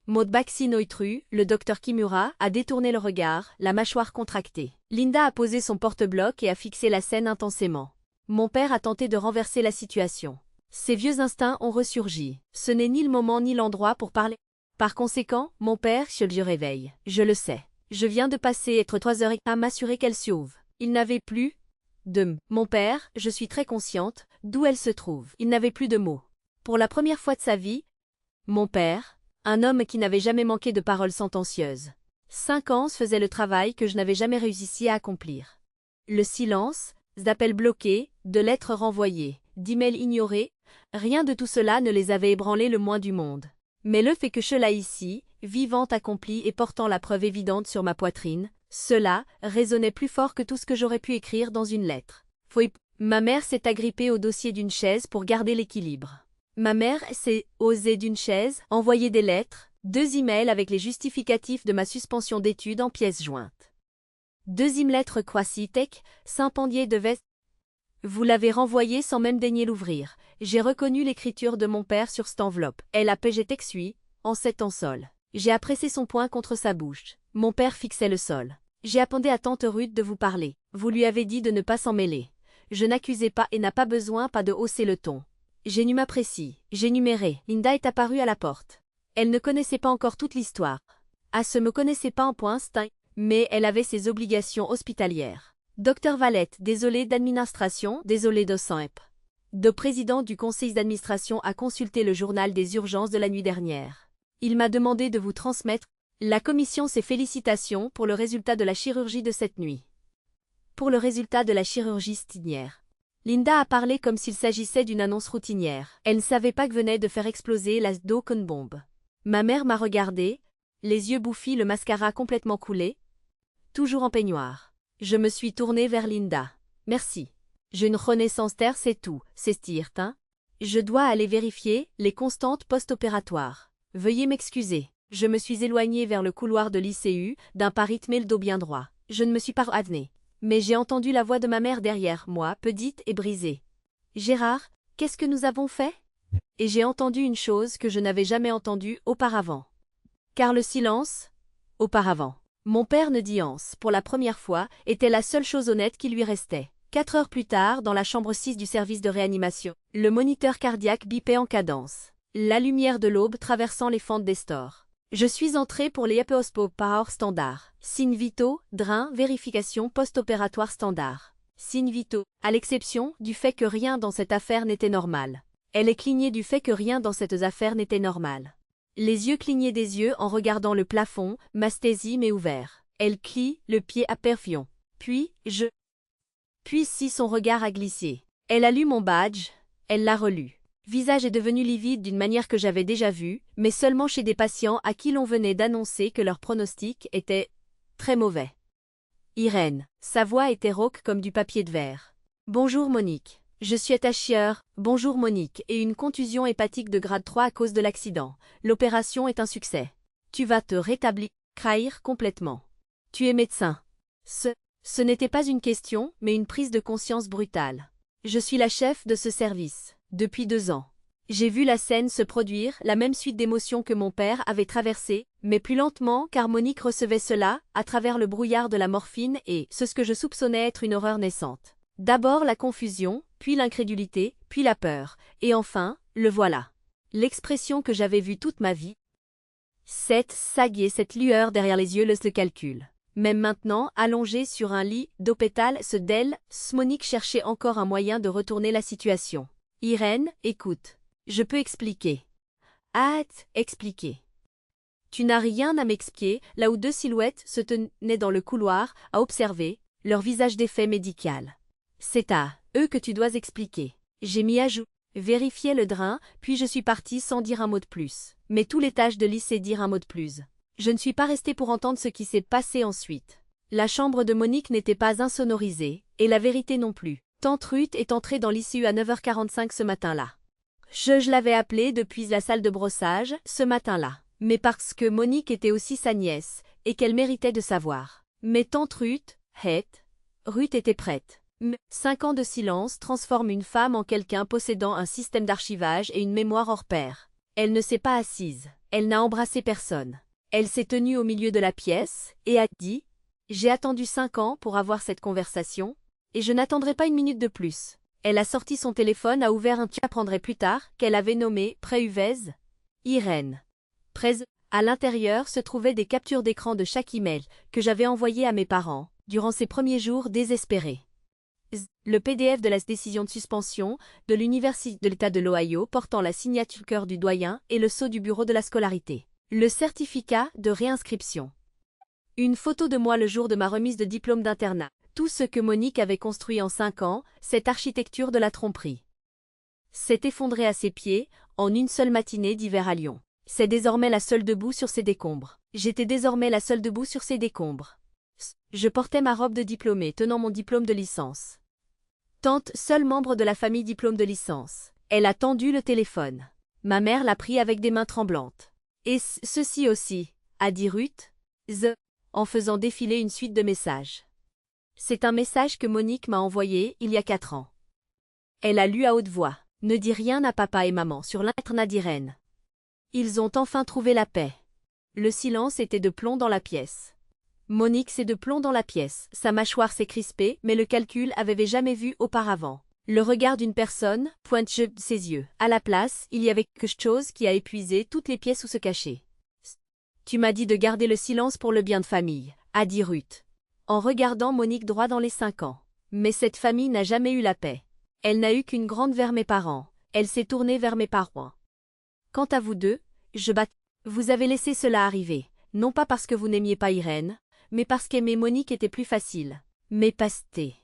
[SPEAKER 1] Maud Baxinoitru, le docteur Kimura, a détourné le regard, la mâchoire contractée. Linda a posé son porte-bloc et a fixé la scène intensément. Mon père a tenté de renverser la situation. Ses vieux instincts ont ressurgi. Ce n'est ni le moment ni l'endroit pour parler. Par conséquent, mon père, je réveille. Je le sais. Je viens de passer être 3 heures à m'assurer qu'elle sauve. Il n'avait plus de Mon père, je suis très consciente d'où elle se trouve. Il n'avait plus de mots. Pour la première fois de sa vie, mon père, un homme qui n'avait jamais manqué de paroles sentencieuses. 5 ans faisait le travail que je n'avais jamais réussi à accomplir. Le silence, d'appels bloqués, de lettres renvoyées, d'emails ignorés, rien de tout cela ne les avait ébranlés le moins du monde. Mais le fait que je là ici, vivante accomplie et portant la preuve évidente sur ma poitrine, cela résonnait plus fort que tout ce que j'aurais pu écrire dans une lettre. Ma mère s'est agrippée au dossier d'une chaise pour garder l'équilibre. Ma mère s'est osée d'une chaise, envoyer des lettres, 2 emails avec les justificatifs de ma suspension d'études en pièces jointes. 2 lettres Croissitec, Saint-Pandier de Vest. Vous l'avez renvoyée sans même daigner l'ouvrir. J'ai reconnu l'écriture de mon père sur cette enveloppe. Elle a pégé texui, en 7 ans sol. J'ai pressé son poing contre sa bouche. Mon père fixait le sol. J'ai appelé à tante Ruth de vous parler. Vous lui avez dit de ne pas s'en mêler. Je n'accusais pas et n'a pas besoin pas de hausser le ton. J'énume précis. J'énumérais. Linda est apparue à la porte. Elle ne connaissait pas encore toute l'histoire. Se me connaissait pas en point, mais elle avait ses obligations hospitalières. Docteur Valette, désolé d'administration, désolé de simp. Le président du conseil d'administration a consulté le journal des urgences de la nuit dernière. Il m'a demandé de vous transmettre la commission ses félicitations pour le résultat de la chirurgie de cette nuit. Pour le résultat de la chirurgie stinière. Linda a parlé comme s'il s'agissait d'une annonce routinière. Elle ne savait pas que venait de faire exploser la Doken bombe. Ma mère m'a regardée, les yeux bouffis, le mascara complètement coulé, toujours en peignoir. Je me suis tournée vers Linda. Merci. J'ai une renaissance terre, c'est tout, c'est hein. Je dois aller vérifier les constantes post-opératoires. Veuillez m'excuser. Je me suis éloignée vers le couloir de l'ICU, d'un pas rythmé, le dos bien droit. Je ne me suis pas avenée. Mais j'ai entendu la voix de ma mère derrière moi, petite et brisée. Gérard, qu'est-ce que nous avons fait? Et j'ai entendu une chose que je n'avais jamais entendue auparavant. Car le silence, auparavant. Mon père ne diance, pour la première fois, était la seule chose honnête qui lui restait. 4 heures plus tard, dans la chambre 6 du service de réanimation, le moniteur cardiaque bipait en cadence. La lumière de l'aube traversant les fentes des stores. Je suis entrée pour les EPOSPO par standard. Signe vitaux, drain, vérification post-opératoire standard. Signe vitaux, à l'exception du fait que rien dans cette affaire n'était normal. Elle est clignée du fait que rien dans cette affaire n'était normal. Les yeux clignaient des yeux en regardant le plafond, mastésime mais ouvert. Elle clie, le pied à perfion. Puis si son regard a glissé. Elle a lu mon badge, elle l'a relu. Visage est devenu livide d'une manière que j'avais déjà vue, mais seulement chez des patients à qui l'on venait d'annoncer que leur pronostic était très mauvais. Irène. Sa voix était rauque comme du papier de verre. Bonjour Monique. Je suis chieur, bonjour Monique, et une contusion hépatique de grade 3 à cause de l'accident. L'opération est un succès. Tu vas te rétablir, trahir complètement. Tu es médecin. Ce n'était pas une question, mais une prise de conscience brutale. Je suis la chef de ce service, depuis 2 ans. J'ai vu la scène se produire, la même suite d'émotions que mon père avait traversée, mais plus lentement car Monique recevait cela, à travers le brouillard de la morphine et ce que je soupçonnais être une horreur naissante. D'abord la confusion, puis l'incrédulité, puis la peur, et enfin, le voilà. L'expression que j'avais vue toute ma vie. Cette sague, cette lueur derrière les yeux le calcul. Même maintenant, allongée sur un lit d'hôpital, Monique cherchait encore un moyen de retourner la situation. Irène, écoute. Je peux expliquer. Expliquer. Tu n'as rien à m'expliquer, là où 2 silhouettes se tenaient dans le couloir, à observer, leur visage d'effet médical. C'est à eux que tu dois expliquer. J'ai mis à jour, vérifié le drain, puis je suis partie sans dire un mot de plus. Mais tout l'étage de lycée dire un mot de plus. Je ne suis pas restée pour entendre ce qui s'est passé ensuite. La chambre de Monique n'était pas insonorisée, et la vérité non plus. Tante Ruth est entrée dans l'ICU à 9h45 ce matin-là. Je l'avais appelée depuis la salle de brossage, ce matin-là. Mais parce que Monique était aussi sa nièce, et qu'elle méritait de savoir. Mais tante Ruth était prête. 5 ans de silence transforment une femme en quelqu'un possédant un système d'archivage et une mémoire hors pair. Elle ne s'est pas assise. Elle n'a embrassé personne. Elle s'est tenue au milieu de la pièce, et a dit « J'ai attendu 5 ans pour avoir cette conversation, et je n'attendrai pas une minute de plus. » Elle a sorti son téléphone, a ouvert un apprendrait plus tard qu'elle avait nommé Préuvez Irène. À l'intérieur se trouvaient des captures d'écran de chaque email que j'avais envoyé à mes parents, durant ces premiers jours désespérés. Le PDF de la décision de suspension de l'Université de l'État de l'Ohio portant la signature du doyen et le sceau du bureau de la scolarité. Le certificat de réinscription. Une photo de moi le jour de ma remise de diplôme d'internat. Tout ce que Monique avait construit en 5 ans, cette architecture de la tromperie, s'est effondrée à ses pieds, en une seule matinée d'hiver à Lyon. C'est désormais la seule debout sur ses décombres. J'étais désormais la seule debout sur ses décombres. Je portais ma robe de diplômée tenant mon diplôme de licence. Tante, seul membre de la famille diplôme de licence. Elle a tendu le téléphone. Ma mère l'a pris avec des mains tremblantes. Et ceci aussi, a dit Ruth, en faisant défiler une suite de messages. C'est un message que Monique m'a envoyé il y a 4 ans. Elle a lu à haute voix. Ne dis rien à papa et maman sur l'internat d'Irène. Ils ont enfin trouvé la paix. Le silence était de plomb dans la pièce. Monique c'est de plomb dans la pièce. Sa mâchoire s'est crispée, mais le calcul avait jamais vu auparavant. Le regard d'une personne pointe ses yeux. À la place, il y avait quelque chose qui a épuisé toutes les pièces où se cacher. Tu m'as dit de garder le silence pour le bien de famille, a dit Ruth, en regardant Monique droit dans les 5 ans. Mais cette famille n'a jamais eu la paix. Elle n'a eu qu'une grande vers mes parents. Elle s'est tournée vers mes parents. Quant à vous deux, vous avez laissé cela arriver, non pas parce que vous n'aimiez pas Irène, mais parce qu'aimer Monique était plus facile. Mais pasté.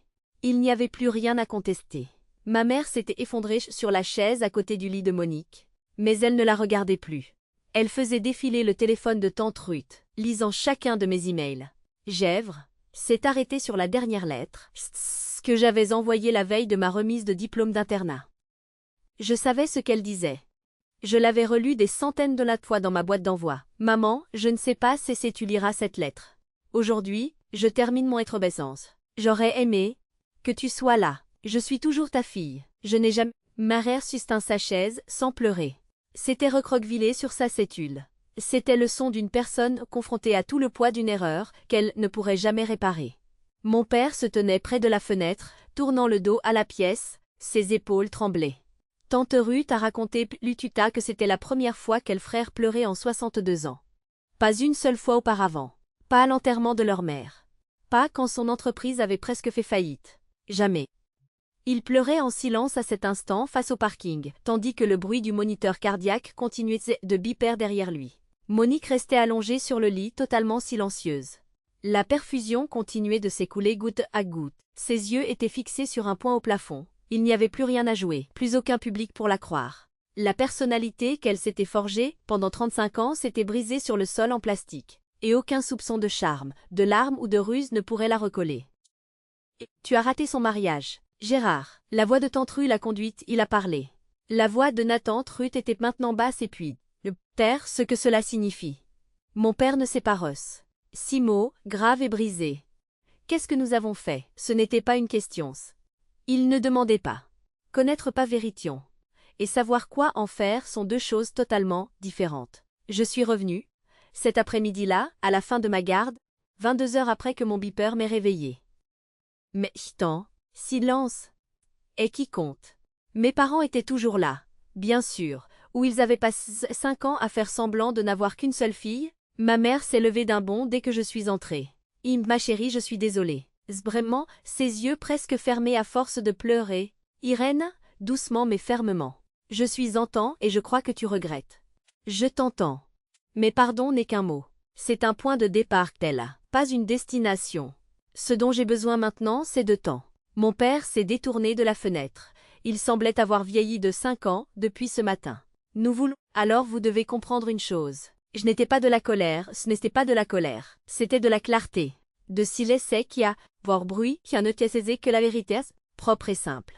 [SPEAKER 1] Il n'y avait plus rien à contester. Ma mère s'était effondrée sur la chaise à côté du lit de Monique. Mais elle ne la regardait plus. Elle faisait défiler le téléphone de tante Ruth, lisant chacun de mes emails. Gèvres s'est arrêtée sur la dernière lettre que j'avais envoyée la veille de ma remise de diplôme d'internat. Je savais ce qu'elle disait. Je l'avais relue des centaines de fois dans ma boîte d'envoi. Maman, je ne sais pas si tu liras cette lettre. Aujourd'hui, je termine mon obéissance. J'aurais aimé que tu sois là. Je suis toujours ta fille. Je n'ai jamais... Ma mère sustint sa chaise, sans pleurer. C'était recroquevillé sur sa sétule. C'était le son d'une personne confrontée à tout le poids d'une erreur qu'elle ne pourrait jamais réparer. Mon père se tenait près de la fenêtre, tournant le dos à la pièce, ses épaules tremblaient. Tante Ruth a raconté plus tard que c'était la première fois qu'elle frère pleurait en 62 ans. Pas une seule fois auparavant. Pas à l'enterrement de leur mère. Pas quand son entreprise avait presque fait faillite. Jamais. Il pleurait en silence à cet instant face au parking, tandis que le bruit du moniteur cardiaque continuait de biper derrière lui. Monique restait allongée sur le lit, totalement silencieuse. La perfusion continuait de s'écouler goutte à goutte. Ses yeux étaient fixés sur un point au plafond. Il n'y avait plus rien à jouer, plus aucun public pour la croire. La personnalité qu'elle s'était forgée pendant 35 ans s'était brisée sur le sol en plastique. Et aucun soupçon de charme, de larme ou de ruse ne pourrait la recoller. Tu as raté son mariage. Gérard. La voix de tante Ruth l'a conduite, il a parlé. La voix de Nathan Ruth était maintenant basse et puis, le terre ce que cela signifie. Mon père ne sait pas Ross. 6 mots, graves et brisés. Qu'est-ce que nous avons fait? Ce n'était pas une question. Il ne demandait pas. Connaître pas Vérition. Et savoir quoi en faire sont deux choses totalement différentes. Je suis revenue, cet après-midi-là, à la fin de ma garde, 22 heures après que mon beeper m'ait réveillée. Mais, silence. Et qui compte? Mes parents étaient toujours là, bien sûr, où ils avaient passé 5 ans à faire semblant de n'avoir qu'une seule fille. Ma mère s'est levée d'un bond dès que je suis entrée. Ma chérie, je suis désolée. Vraiment, ses yeux presque fermés à force de pleurer. Irène, doucement mais fermement. Je suis entends et je crois que tu regrettes. Je t'entends. Mais pardon n'est qu'un mot. C'est un point de départ, Tella, pas une destination. Ce dont j'ai besoin maintenant, c'est de temps. Mon père s'est détourné de la fenêtre. Il semblait avoir vieilli de 5 ans depuis ce matin. Nous voulons. Alors vous devez comprendre une chose. Je n'étais pas de la colère, ce n'était pas de la colère. C'était de la clarté. De silence qui a, voire bruit, qui a ne taisait que la vérité, propre et simple.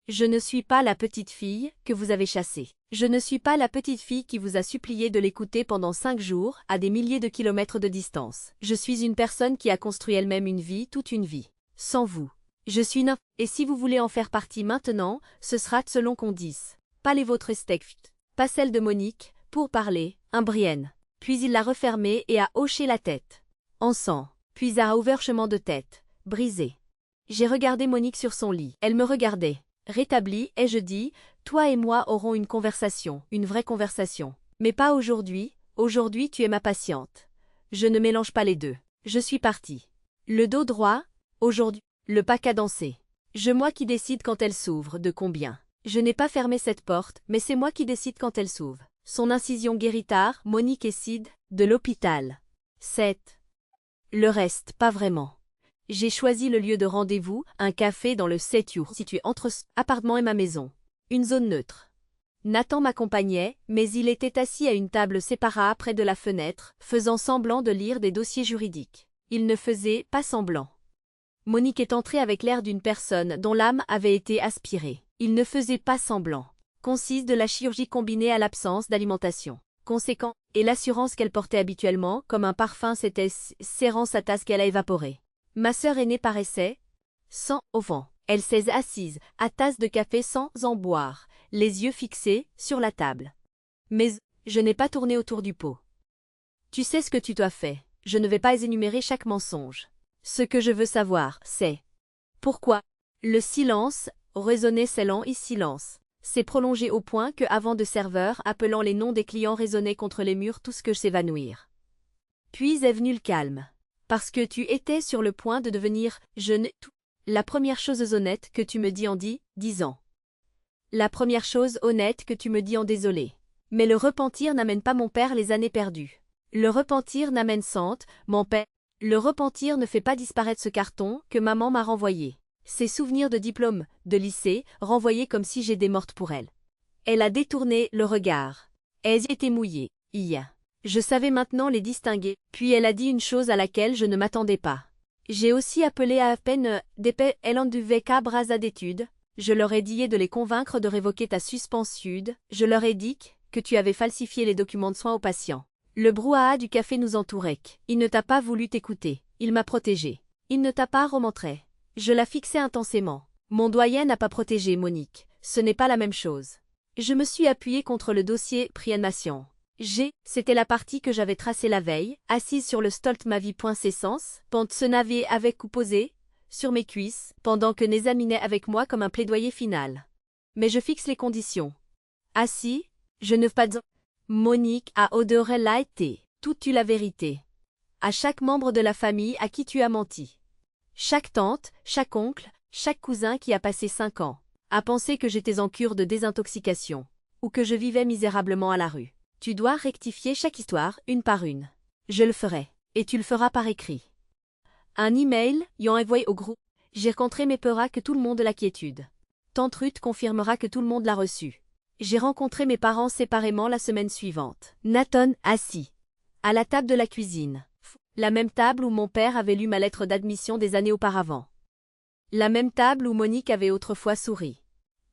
[SPEAKER 1] Je ne suis pas la petite fille que vous avez chassée. Je ne suis pas la petite fille qui vous a supplié de l'écouter pendant 5 jours, à des milliers de kilomètres de distance. Je suis une personne qui a construit elle-même une vie, toute une vie. Sans vous. Je suis neuf. Et si vous voulez en faire partie maintenant, ce sera selon qu'on dise. Pas les vôtres steaks. Pas celle de Monique, pour parler, un Brienne. Puis il l'a refermée et a hoché la tête. En sang. Puis a ouvert chemin de tête. Brisé. J'ai regardé Monique sur son lit. Elle me regardait. Rétablie, et je dis, toi et moi aurons une conversation, une vraie conversation. Mais pas aujourd'hui, aujourd'hui tu es ma patiente. Je ne mélange pas les deux. Je suis partie. Le dos droit, aujourd'hui, le pas cadencé. Moi qui décide quand elle s'ouvre, de combien. Je n'ai pas fermé cette porte, mais c'est moi qui décide quand elle s'ouvre. Son incision guérit tard, Monique et Sid, de l'hôpital. 7. Le reste, pas vraiment. J'ai choisi le lieu de rendez-vous, un café dans le 7 situé entre ce appartement et ma maison. Une zone neutre. Nathan m'accompagnait, mais il était assis à une table séparée près de la fenêtre, faisant semblant de lire des dossiers juridiques. Il ne faisait pas semblant. Monique est entrée avec l'air d'une personne dont l'âme avait été aspirée. Il ne faisait pas semblant. Concise de la chirurgie combinée à l'absence d'alimentation. Conséquent, et l'assurance qu'elle portait habituellement, comme un parfum s'était serrant sa tasse qu'elle a évaporée. Ma sœur aînée paraissait, sans au vent. Elle s'est assise, à tasse de café sans en boire, les yeux fixés sur la table. Mais je n'ai pas tourné autour du pot. Tu sais ce que tu dois faire. Je ne vais pas énumérer chaque mensonge. Ce que je veux savoir, c'est pourquoi. Le silence résonnait scellant et silence. S'est prolongé au point que, avant de serveur appelant les noms des clients résonnait contre les murs tout ce que s'évanouir. Puis est venu le calme. Parce que tu étais sur le point de devenir la première chose honnête que tu me dis en 10 ans. La première chose honnête que tu me dis en désolé. Mais le repentir n'amène pas mon père les années perdues. Le repentir n'amène Sante, mon père. Le repentir ne fait pas disparaître ce carton que maman m'a renvoyé. Ses souvenirs de diplôme, de lycée, renvoyés comme si j'étais morte pour elle. Elle a détourné le regard. Elle était mouillée. Je savais maintenant les distinguer, puis elle a dit une chose à laquelle je ne m'attendais pas. J'ai aussi appelé à peine d'épais elle du VK brasa d'études, je leur ai dit de les convaincre de révoquer ta suspension, je leur ai dit que tu avais falsifié les documents de soins aux patients. Le brouhaha du café nous entourait. Il ne t'a pas voulu t'écouter, il m'a protégé. Il ne t'a pas remontré. Je la fixais intensément. Mon doyen n'a pas protégé Monique, ce n'est pas la même chose. Je me suis appuyée contre le dossier Prianmation. C'était la partie que j'avais tracée la veille, assise sur le stolt ma vie. Sens, pente ce navet avec ou posé, sur mes cuisses, pendant que n'examinait avec moi comme un plaidoyer final. Mais je fixe les conditions. Assis, je ne pas dire. Monique a odoré la été, toute tu la vérité. À chaque membre de la famille à qui tu as menti. Chaque tante, chaque oncle, chaque cousin qui a passé 5 ans a pensé que j'étais en cure de désintoxication, ou que je vivais misérablement à la rue. Tu dois rectifier chaque histoire, une par une. Je le ferai, et tu le feras par écrit. Un email ayant envoyé au groupe. J'ai rencontré mes peurs que tout le monde la quiétude. Tante Ruth confirmera que tout le monde l'a reçu. J'ai rencontré mes parents séparément la semaine suivante. Nathan, assis. À la table de la cuisine. La même table où mon père avait lu ma lettre d'admission des années auparavant. La même table où Monique avait autrefois souri.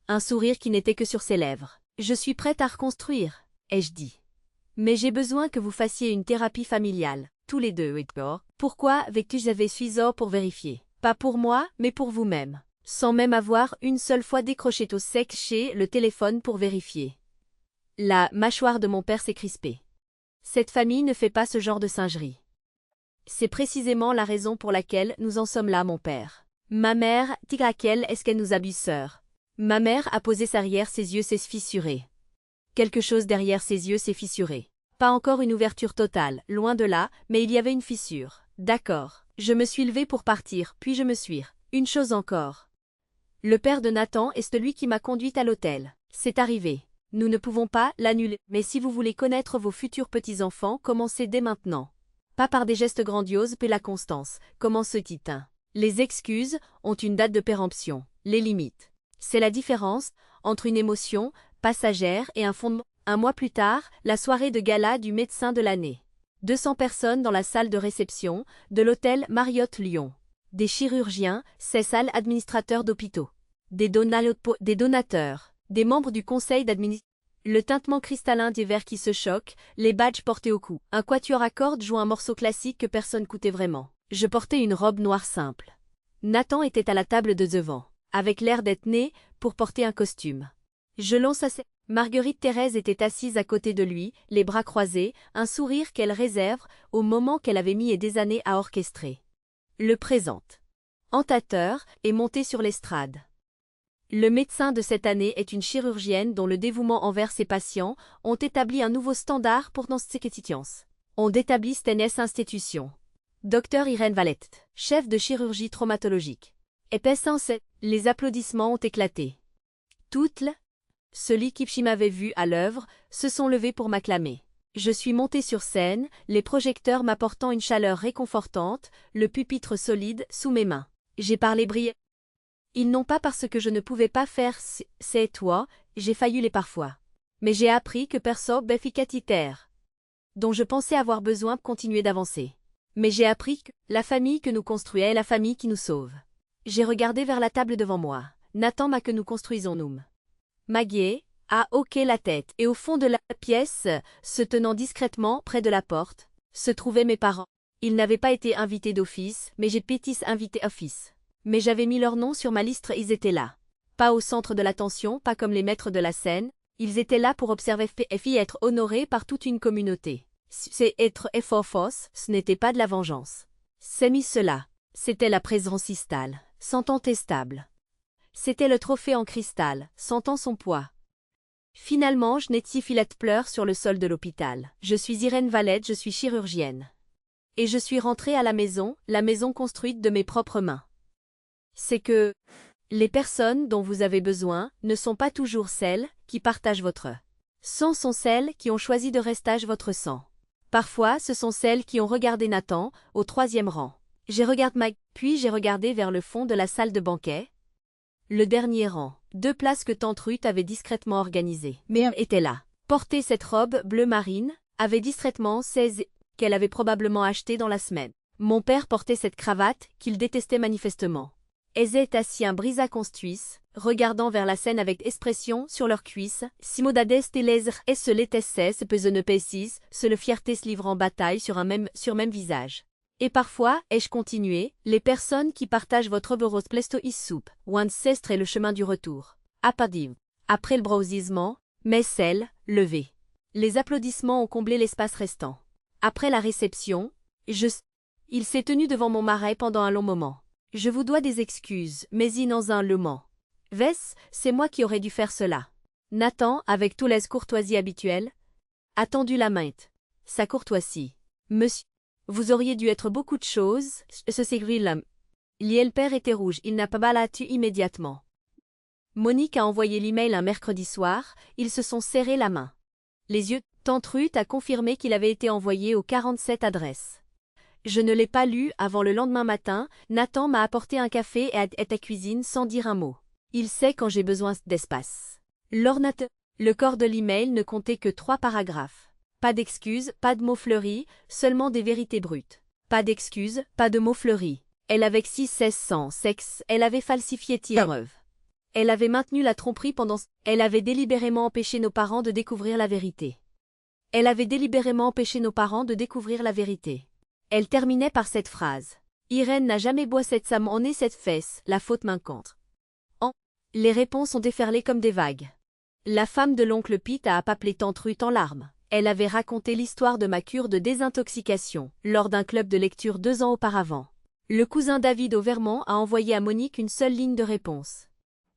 [SPEAKER 1] Un sourire qui n'était que sur ses lèvres. Je suis prête à reconstruire, ai-je dit. Mais j'ai besoin que vous fassiez une thérapie familiale, tous les deux, Hector. Pourquoi avez-vous avez suivi pour vérifier? Pas pour moi, mais pour vous-même. Sans même avoir une seule fois décroché au sec chez le téléphone pour vérifier. La mâchoire de mon père s'est crispée. Cette famille ne fait pas ce genre de singerie. C'est précisément la raison pour laquelle nous en sommes là, mon père. Ma mère, laquelle est-ce qu'elle nous abuse, sœur? Ma mère a posé derrière ses yeux s'est fissuré. Quelque chose derrière ses yeux s'est fissuré. Pas encore une ouverture totale, loin de là, mais il y avait une fissure. D'accord. Je me suis levée pour partir, puis je me suis. Une chose encore. Le père de Nathan est celui qui m'a conduite à l'hôtel. C'est arrivé. Nous ne pouvons pas l'annuler, mais si vous voulez connaître vos futurs petits-enfants, commencez dès maintenant. Pas par des gestes grandioses, mais la constance. Comment se dit-on? Les excuses ont une date de péremption. Les limites. C'est la différence entre une émotion passagère et un fondement. Un mois plus tard, la soirée de gala du médecin de l'année. 200 personnes dans la salle de réception de l'hôtel Marriott Lyon. Des chirurgiens, 16 salles administrateurs d'hôpitaux. Des donateurs, des membres du conseil d'administration. Le tintement cristallin des verres qui se choquent, les badges portés au cou. Un quatuor à cordes joue un morceau classique que personne coûtait vraiment. Je portais une robe noire simple. Nathan était à la table de devant, avec l'air d'être né pour porter un costume. Je lance assez. Marguerite Thérèse était assise à côté de lui, les bras croisés, un sourire qu'elle réserve au moment qu'elle avait mis des années à orchestrer. Le présente. Entateur est monté sur l'estrade. Le médecin de cette année est une chirurgienne dont le dévouement envers ses patients ont établi un nouveau standard pour dans ces sciences. On établit cette institution. Dr Irène Valette, chef de chirurgie traumatologique. Épaissant, les applaudissements ont éclaté. Toutes ceux qui m'avaient vu à l'œuvre se sont levés pour m'acclamer. Je suis montée sur scène, les projecteurs m'apportant une chaleur réconfortante, le pupitre solide sous mes mains. J'ai parlé brillamment. Ils n'ont pas parce que je ne pouvais pas faire c'est toi, j'ai failli les parfois. Mais j'ai appris que perso efficacitaire, dont je pensais avoir besoin pour continuer d'avancer. Mais j'ai appris que la famille que nous construisons est la famille qui nous sauve. J'ai regardé vers la table devant moi. Nathan m'a que nous construisons nous. Maggie a hoqué la tête et au fond de la pièce, se tenant discrètement près de la porte, se trouvaient mes parents. Ils n'avaient pas été invités d'office, mais j'ai pétis invité office. Mais j'avais mis leur nom sur ma liste, ils étaient là. Pas au centre de l'attention, pas comme les maîtres de la scène, ils étaient là pour observer et être honorés par toute une communauté. C'est être efforfos, ce n'était pas de la vengeance. C'est mis cela. C'était la présence istale, sentant et stable. C'était le trophée en cristal, sentant son poids. Finalement, je n'ai filet de pleurs sur le sol de l'hôpital. Je suis Irène Valette, je suis chirurgienne. Et je suis rentrée à la maison construite de mes propres mains. C'est que les personnes dont vous avez besoin ne sont pas toujours celles qui partagent votre sang, sont celles qui ont choisi de rester votre sang. Parfois, ce sont celles qui ont regardé Nathan, au 3e rang. J'ai regardé Mag, puis j'ai regardé vers le fond de la salle de banquet. Le dernier rang, 2 places que tante Ruth avait discrètement organisées. Mais était là. Portait cette robe bleu marine, avait distraitement 16 qu'elle avait probablement achetée dans la semaine. Mon père portait cette cravate qu'il détestait manifestement. Elles étaient assis un brisa constuisse, regardant vers la scène avec expression sur leurs cuisses, simodadest et les et se l'étessès pesene pessis, se le fierté se livre en bataille sur même visage. Et parfois, ai-je continué, les personnes qui partagent votre beurre plesto is soup, ou ancestre et le chemin du retour. Apadiv. Après le brausisement, mais celle, levée. Les applaudissements ont comblé l'espace restant. Après la réception, il s'est tenu devant mon marais pendant un long moment. Je vous dois des excuses, mais dans un lement. Vess, c'est moi qui aurais dû faire cela. Nathan, avec toute les courtoisie habituelle, a tendu la main. Sa courtoisie. Monsieur, vous auriez dû être beaucoup de choses, se s'écrie l'homme. Le père était rouge, il n'a pas battu immédiatement. Monique a envoyé l'email un mercredi soir, ils se sont serrés la main. Les yeux, tante Ruth a confirmé qu'il avait été envoyé aux 47 adresses. Je ne l'ai pas lu avant le lendemain matin, Nathan m'a apporté un café et à ta cuisine sans dire un mot. Il sait quand j'ai besoin d'espace. Lornate. Le corps de l'email ne comptait que 3 paragraphes. Pas d'excuses, pas de mots fleuris, seulement des vérités brutes. Pas d'excuses, pas de mots fleuris. Elle avait 600 sexe, elle avait falsifié preuve. Elle avait maintenu la tromperie Elle avait délibérément empêché nos parents de découvrir la vérité. Elle avait délibérément empêché nos parents de découvrir la vérité. Elle terminait par cette phrase. Irène n'a jamais boit cette sam en est cette fesse, la faute manquante. Les réponses ont déferlé comme des vagues. La femme de l'oncle Pete a appelé tante Ruth en larmes. Elle avait raconté l'histoire de ma cure de désintoxication, lors d'un club de lecture 2 ans auparavant. Le cousin David au Vermont a envoyé à Monique une seule ligne de réponse.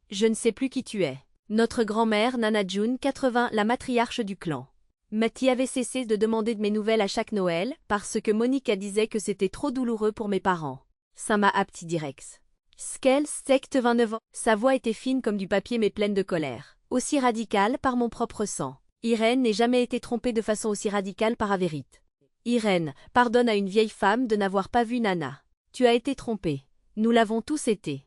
[SPEAKER 1] Je ne sais plus qui tu es. Notre grand-mère Nana June 80, la matriarche du clan. Matty avait cessé de demander de mes nouvelles à chaque Noël, parce que Monica disait que c'était trop douloureux pour mes parents. Ça m'a apti direx. Skell, secte 29 ans. Sa voix était fine comme du papier mais pleine de colère. Aussi radicale par mon propre sang. Irène n'ait jamais été trompée de façon aussi radicale par Averit. Irène, pardonne à une vieille femme de n'avoir pas vu Nana. Tu as été trompée. Nous l'avons tous été.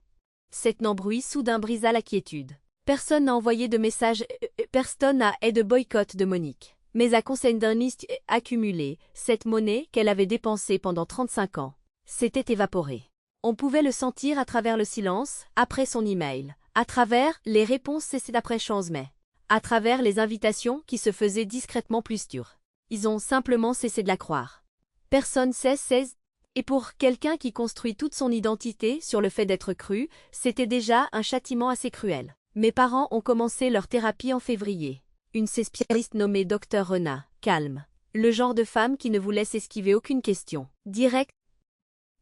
[SPEAKER 1] Cet embrouille soudain brisa la quiétude. Personne n'a envoyé de message, personne n'a de boycott de Monique. Mais à conseil d'un liste accumulé, cette monnaie qu'elle avait dépensée pendant 35 ans s'était évaporée. On pouvait le sentir à travers le silence, après son email, à travers les réponses cessées d'après mais à travers les invitations qui se faisaient discrètement plus dures. Ils ont simplement cessé de la croire. Personne cesse. Et pour quelqu'un qui construit toute son identité sur le fait d'être cru, c'était déjà un châtiment assez cruel. Mes parents ont commencé leur thérapie en février. Une spécialiste nommée Dr Rena, calme. Le genre de femme qui ne vous laisse esquiver aucune question. Direct.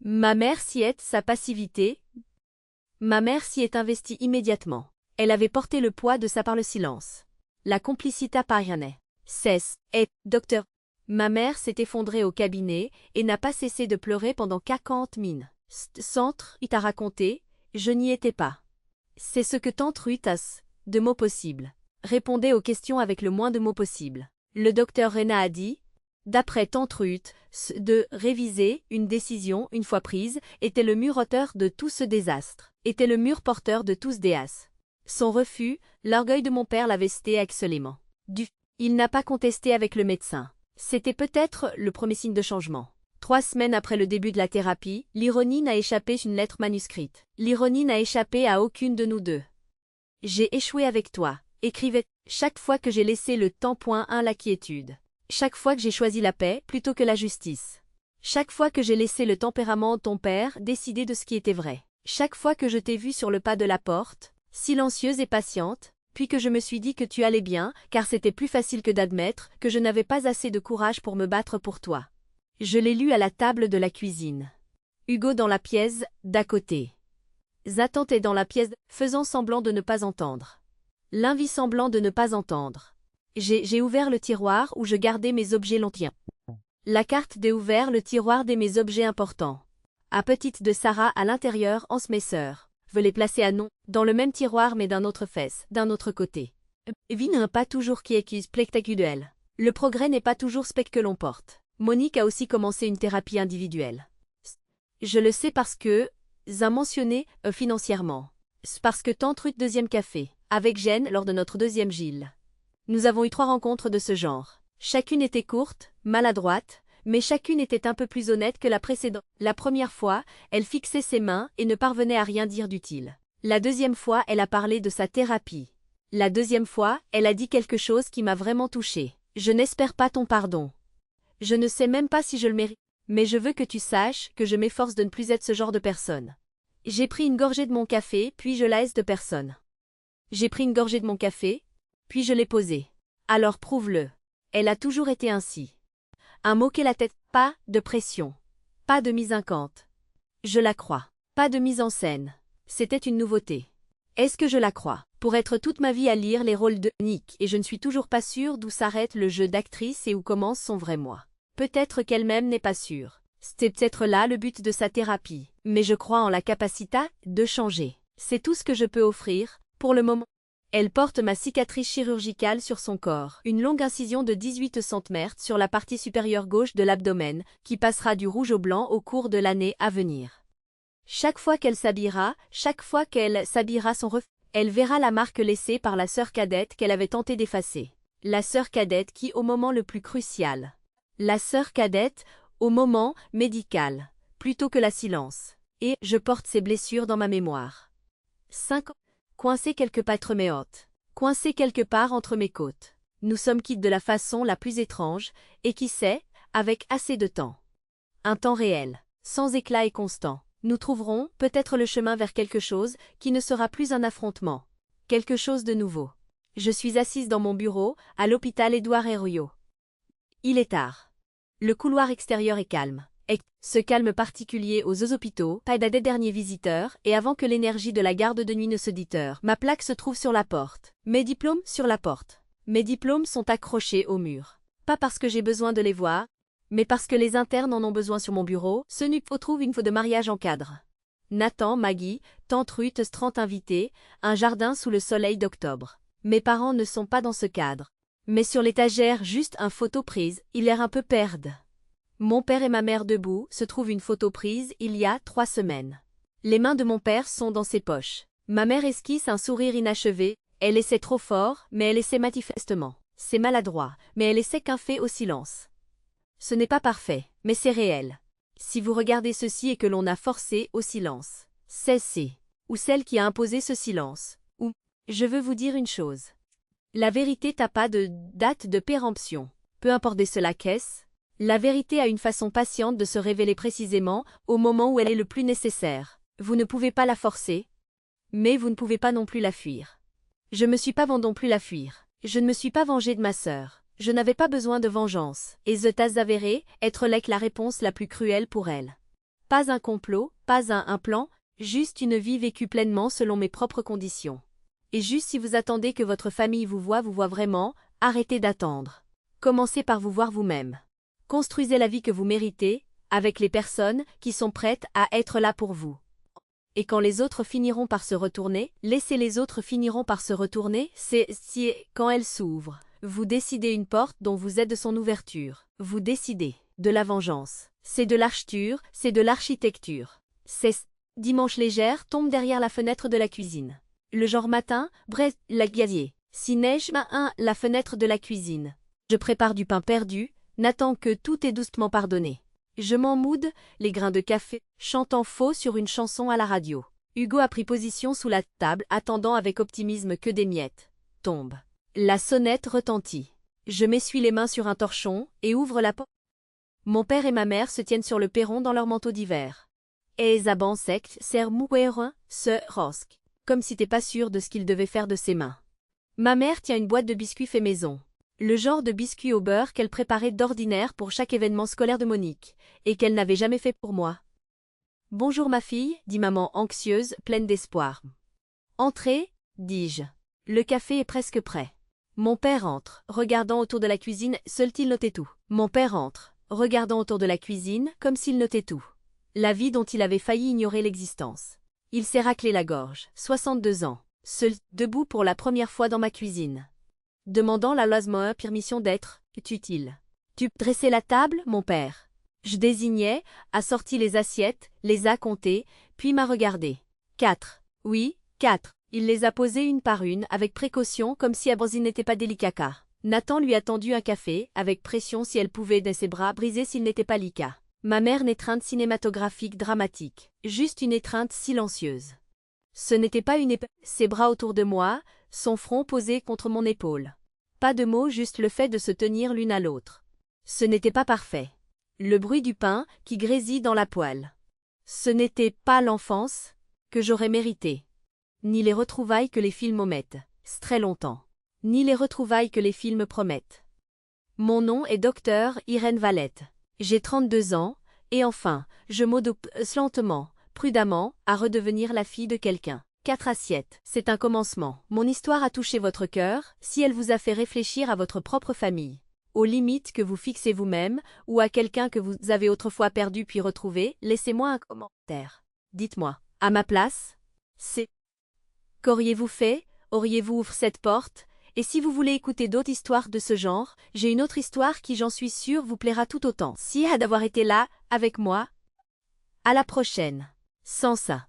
[SPEAKER 1] Ma mère s'y est sa passivité. Ma mère s'y est investie immédiatement. Elle avait porté le poids de ça par le silence. La complicité parianait. Cesse. Et, docteur. Ma mère s'est effondrée au cabinet et n'a pas cessé de pleurer pendant 40 minutes. Centre, il t'a raconté, je n'y étais pas. C'est ce que tante Ruth a, de mots possibles. Répondez aux questions avec le moins de mots possible. Le docteur Rena a dit, d'après tante Ruth, de réviser une décision une fois prise était le mur auteur de tout ce désastre, était le mur porteur de tout ce déas. Son refus, l'orgueil de mon père l'avait sté excellemment. Il n'a pas contesté avec le médecin. C'était peut-être le premier signe de changement. 3 semaines après le début de la thérapie, l'ironie n'a échappé une lettre manuscrite. L'ironie n'a échappé à aucune de nous deux. J'ai échoué avec toi, écrivait, chaque fois que j'ai laissé le temps la quiétude. Chaque fois que j'ai choisi la paix plutôt que la justice. Chaque fois que j'ai laissé le tempérament de ton père décider de ce qui était vrai. Chaque fois que je t'ai vue sur le pas de la porte, silencieuse et patiente, puis que je me suis dit que tu allais bien, car c'était plus facile que d'admettre que je n'avais pas assez de courage pour me battre pour toi. Je l'ai lu à la table de la cuisine. Hugo dans la pièce, d'à côté. Zatan est dans la pièce, faisant semblant de ne pas entendre. L'invi semblant de ne pas entendre. J'ai ouvert le tiroir où je gardais mes objets longtemps. La carte d'est ouvert le tiroir de mes objets importants. À petite de Sarah à l'intérieur en mes sœurs. Veux les placer à non, dans le même tiroir mais d'un autre fesse, d'un autre côté. Vie n'est pas toujours qui est spectaculaire. Le progrès n'est pas toujours spec que l'on porte. Monique a aussi commencé une thérapie individuelle. Je le sais parce que, a mentionné, financièrement. Parce que tante Ruth deuxième café, avec Jeanne lors de notre deuxième Gilles. Nous avons eu 3 rencontres de ce genre. Chacune était courte, maladroite, mais chacune était un peu plus honnête que la précédente. La première fois, elle fixait ses mains et ne parvenait à rien dire d'utile. La deuxième fois, elle a parlé de sa thérapie. La deuxième fois, elle a dit quelque chose qui m'a vraiment touchée. Je n'espère pas ton pardon. Je ne sais même pas si je le mérite, mais je veux que tu saches que je m'efforce de ne plus être ce genre de personne. J'ai pris une gorgée de mon café, puis je la laisse de personne. J'ai pris une gorgée de mon café, puis je l'ai posée. Alors prouve-le. Elle a toujours été ainsi. Un mot qu'est la tête, pas de pression. Pas de mise en compte. Je la crois. Pas de mise en scène. C'était une nouveauté. Est-ce que je la crois? Pour être toute ma vie à lire les rôles de Nick et je ne suis toujours pas sûre d'où s'arrête le jeu d'actrice et où commence son vrai moi. Peut-être qu'elle-même n'est pas sûre. C'est peut-être là le but de sa thérapie. Mais je crois en la capacité de changer. C'est tout ce que je peux offrir, pour le moment. Elle porte ma cicatrice chirurgicale sur son corps. Une longue incision de 18 cm sur la partie supérieure gauche de l'abdomen, qui passera du rouge au blanc au cours de l'année à venir. Chaque fois qu'elle s'habillera son reflet, elle verra la marque laissée par la sœur cadette qu'elle avait tenté d'effacer. La sœur cadette qui, au moment le plus crucial. La sœur cadette, au moment médical, plutôt que la silence. Et je porte ses blessures dans ma mémoire. 5 ans. Coincé quelque part entre mes hôtes. Coincé quelque part entre mes côtes. Nous sommes quittes de la façon la plus étrange, et qui sait, avec assez de temps. Un temps réel, sans éclat et constant. Nous trouverons peut-être le chemin vers quelque chose qui ne sera plus un affrontement. Quelque chose de nouveau. Je suis assise dans mon bureau, à l'hôpital Édouard Herriot. Il est tard. Le couloir extérieur est calme. Et ce calme particulier aux hôpitaux, pas des derniers visiteurs, et avant que l'énergie de la garde de nuit ne se déteure, ma plaque se trouve sur la porte. Mes diplômes sur la porte. Mes diplômes sont accrochés au mur. Pas parce que j'ai besoin de les voir, mais parce que les internes en ont besoin sur mon bureau. Ce NUPO trouve une photo de mariage en cadre. Nathan, Maggie, tante Ruth, 30 invités, un jardin sous le soleil d'octobre. Mes parents ne sont pas dans ce cadre. Mais sur l'étagère, juste un photo prise, il l'air un peu perde. Mon père et ma mère debout, se trouve une photo prise il y a 3 semaines. Les mains de mon père sont dans ses poches. Ma mère esquisse un sourire inachevé, elle essaie trop fort, mais elle essaie manifestement. C'est maladroit, mais elle essaie qu'un fait au silence. Ce n'est pas parfait, mais c'est réel. Si vous regardez ceci et que l'on a forcé au silence, c'est ou celle qui a imposé ce silence, ou, je veux vous dire une chose. La vérité n'a pas de date de péremption. Peu importe cela qu'est-ce. La vérité a une façon patiente de se révéler précisément au moment où elle est le plus nécessaire. Vous ne pouvez pas la forcer, mais vous ne pouvez pas non plus la fuir. Je ne me suis pas non plus la fuir. Je ne me suis pas vengée de ma sœur. Je n'avais pas besoin de vengeance. Et je t'as avéré être la réponse la plus cruelle pour elle. Pas un complot, pas un plan, juste une vie vécue pleinement selon mes propres conditions. Et juste si vous attendez que votre famille vous voit vraiment, arrêtez d'attendre. Commencez par vous voir vous-même. Construisez la vie que vous méritez, avec les personnes qui sont prêtes à être là pour vous. Et quand les autres finiront par se retourner, laissez les autres finiront par se retourner, quand elles s'ouvrent. Vous décidez une porte dont vous êtes de son ouverture. Vous décidez de la vengeance. C'est de l'architecture, c'est de l'architecture. Dimanche légère tombe derrière la fenêtre de la cuisine. Le genre matin, bref, la gazier. Si neige, la fenêtre de la cuisine. Je prépare du pain perdu, n'attends que tout est doucement pardonné. Je m'en moude, les grains de café, chantant faux sur une chanson à la radio. Hugo a pris position sous la table, attendant avec optimisme que des miettes tombent. La sonnette retentit. Je m'essuie les mains sur un torchon et ouvre la porte. Mon père et ma mère se tiennent sur le perron dans leur manteau d'hiver. Et Zaban sec, ser mouerin, se rosque. Comme si t'es pas sûr de ce qu'il devait faire de ses mains. Ma mère tient une boîte de biscuits fait maison. Le genre de biscuits au beurre qu'elle préparait d'ordinaire pour chaque événement scolaire de Monique, et qu'elle n'avait jamais fait pour moi. Bonjour ma fille, dit maman anxieuse, pleine d'espoir. Entrez, dis-je. Le café est presque prêt. Mon père entre, regardant autour de la cuisine, seul-t-il notait tout. Mon père entre, regardant autour de la cuisine, comme s'il notait tout. La vie dont il avait failli ignorer l'existence. Il s'est raclé la gorge, 62 ans, seul, debout pour la première fois dans ma cuisine. Demandant la Lasmoa permission d'être utile. Tu dressais la table, mon père. Je désignais, a sorti les assiettes, les a comptées, puis m'a regardé. 4. Oui, 4. Il les a posées une par une, avec précaution, comme si Abrosi n'était pas délicat. Nathan lui a tendu un café, avec pression si elle pouvait de ses bras briser s'il n'était pas licat. Ma mère n'étreinte cinématographique dramatique, juste une étreinte silencieuse. Ce n'était pas une ses bras autour de moi, son front posé contre mon épaule. Pas de mots, juste le fait de se tenir l'une à l'autre. Ce n'était pas parfait. Le bruit du pain qui grésille dans la poêle. Ce n'était pas l'enfance que j'aurais méritée. Ni les retrouvailles que les films omettent, très longtemps. Ni les retrouvailles que les films promettent. Mon nom est Docteur Irène Valette. J'ai 32 ans, et enfin, je m'adapte lentement, prudemment, à redevenir la fille de quelqu'un. 4 assiettes, c'est un commencement. Mon histoire a touché votre cœur, si elle vous a fait réfléchir à votre propre famille. aux limites que vous fixez vous-même, ou à quelqu'un que vous avez autrefois perdu puis retrouvé, laissez-moi un commentaire. Dites-moi, à ma place, qu'auriez-vous fait? Auriez-vous ouvert cette porte? Et si vous voulez écouter d'autres histoires de ce genre, j'ai une autre histoire qui, j'en suis sûre, vous plaira tout autant. Si d'avoir été là, avec moi. À la prochaine. Sans ça.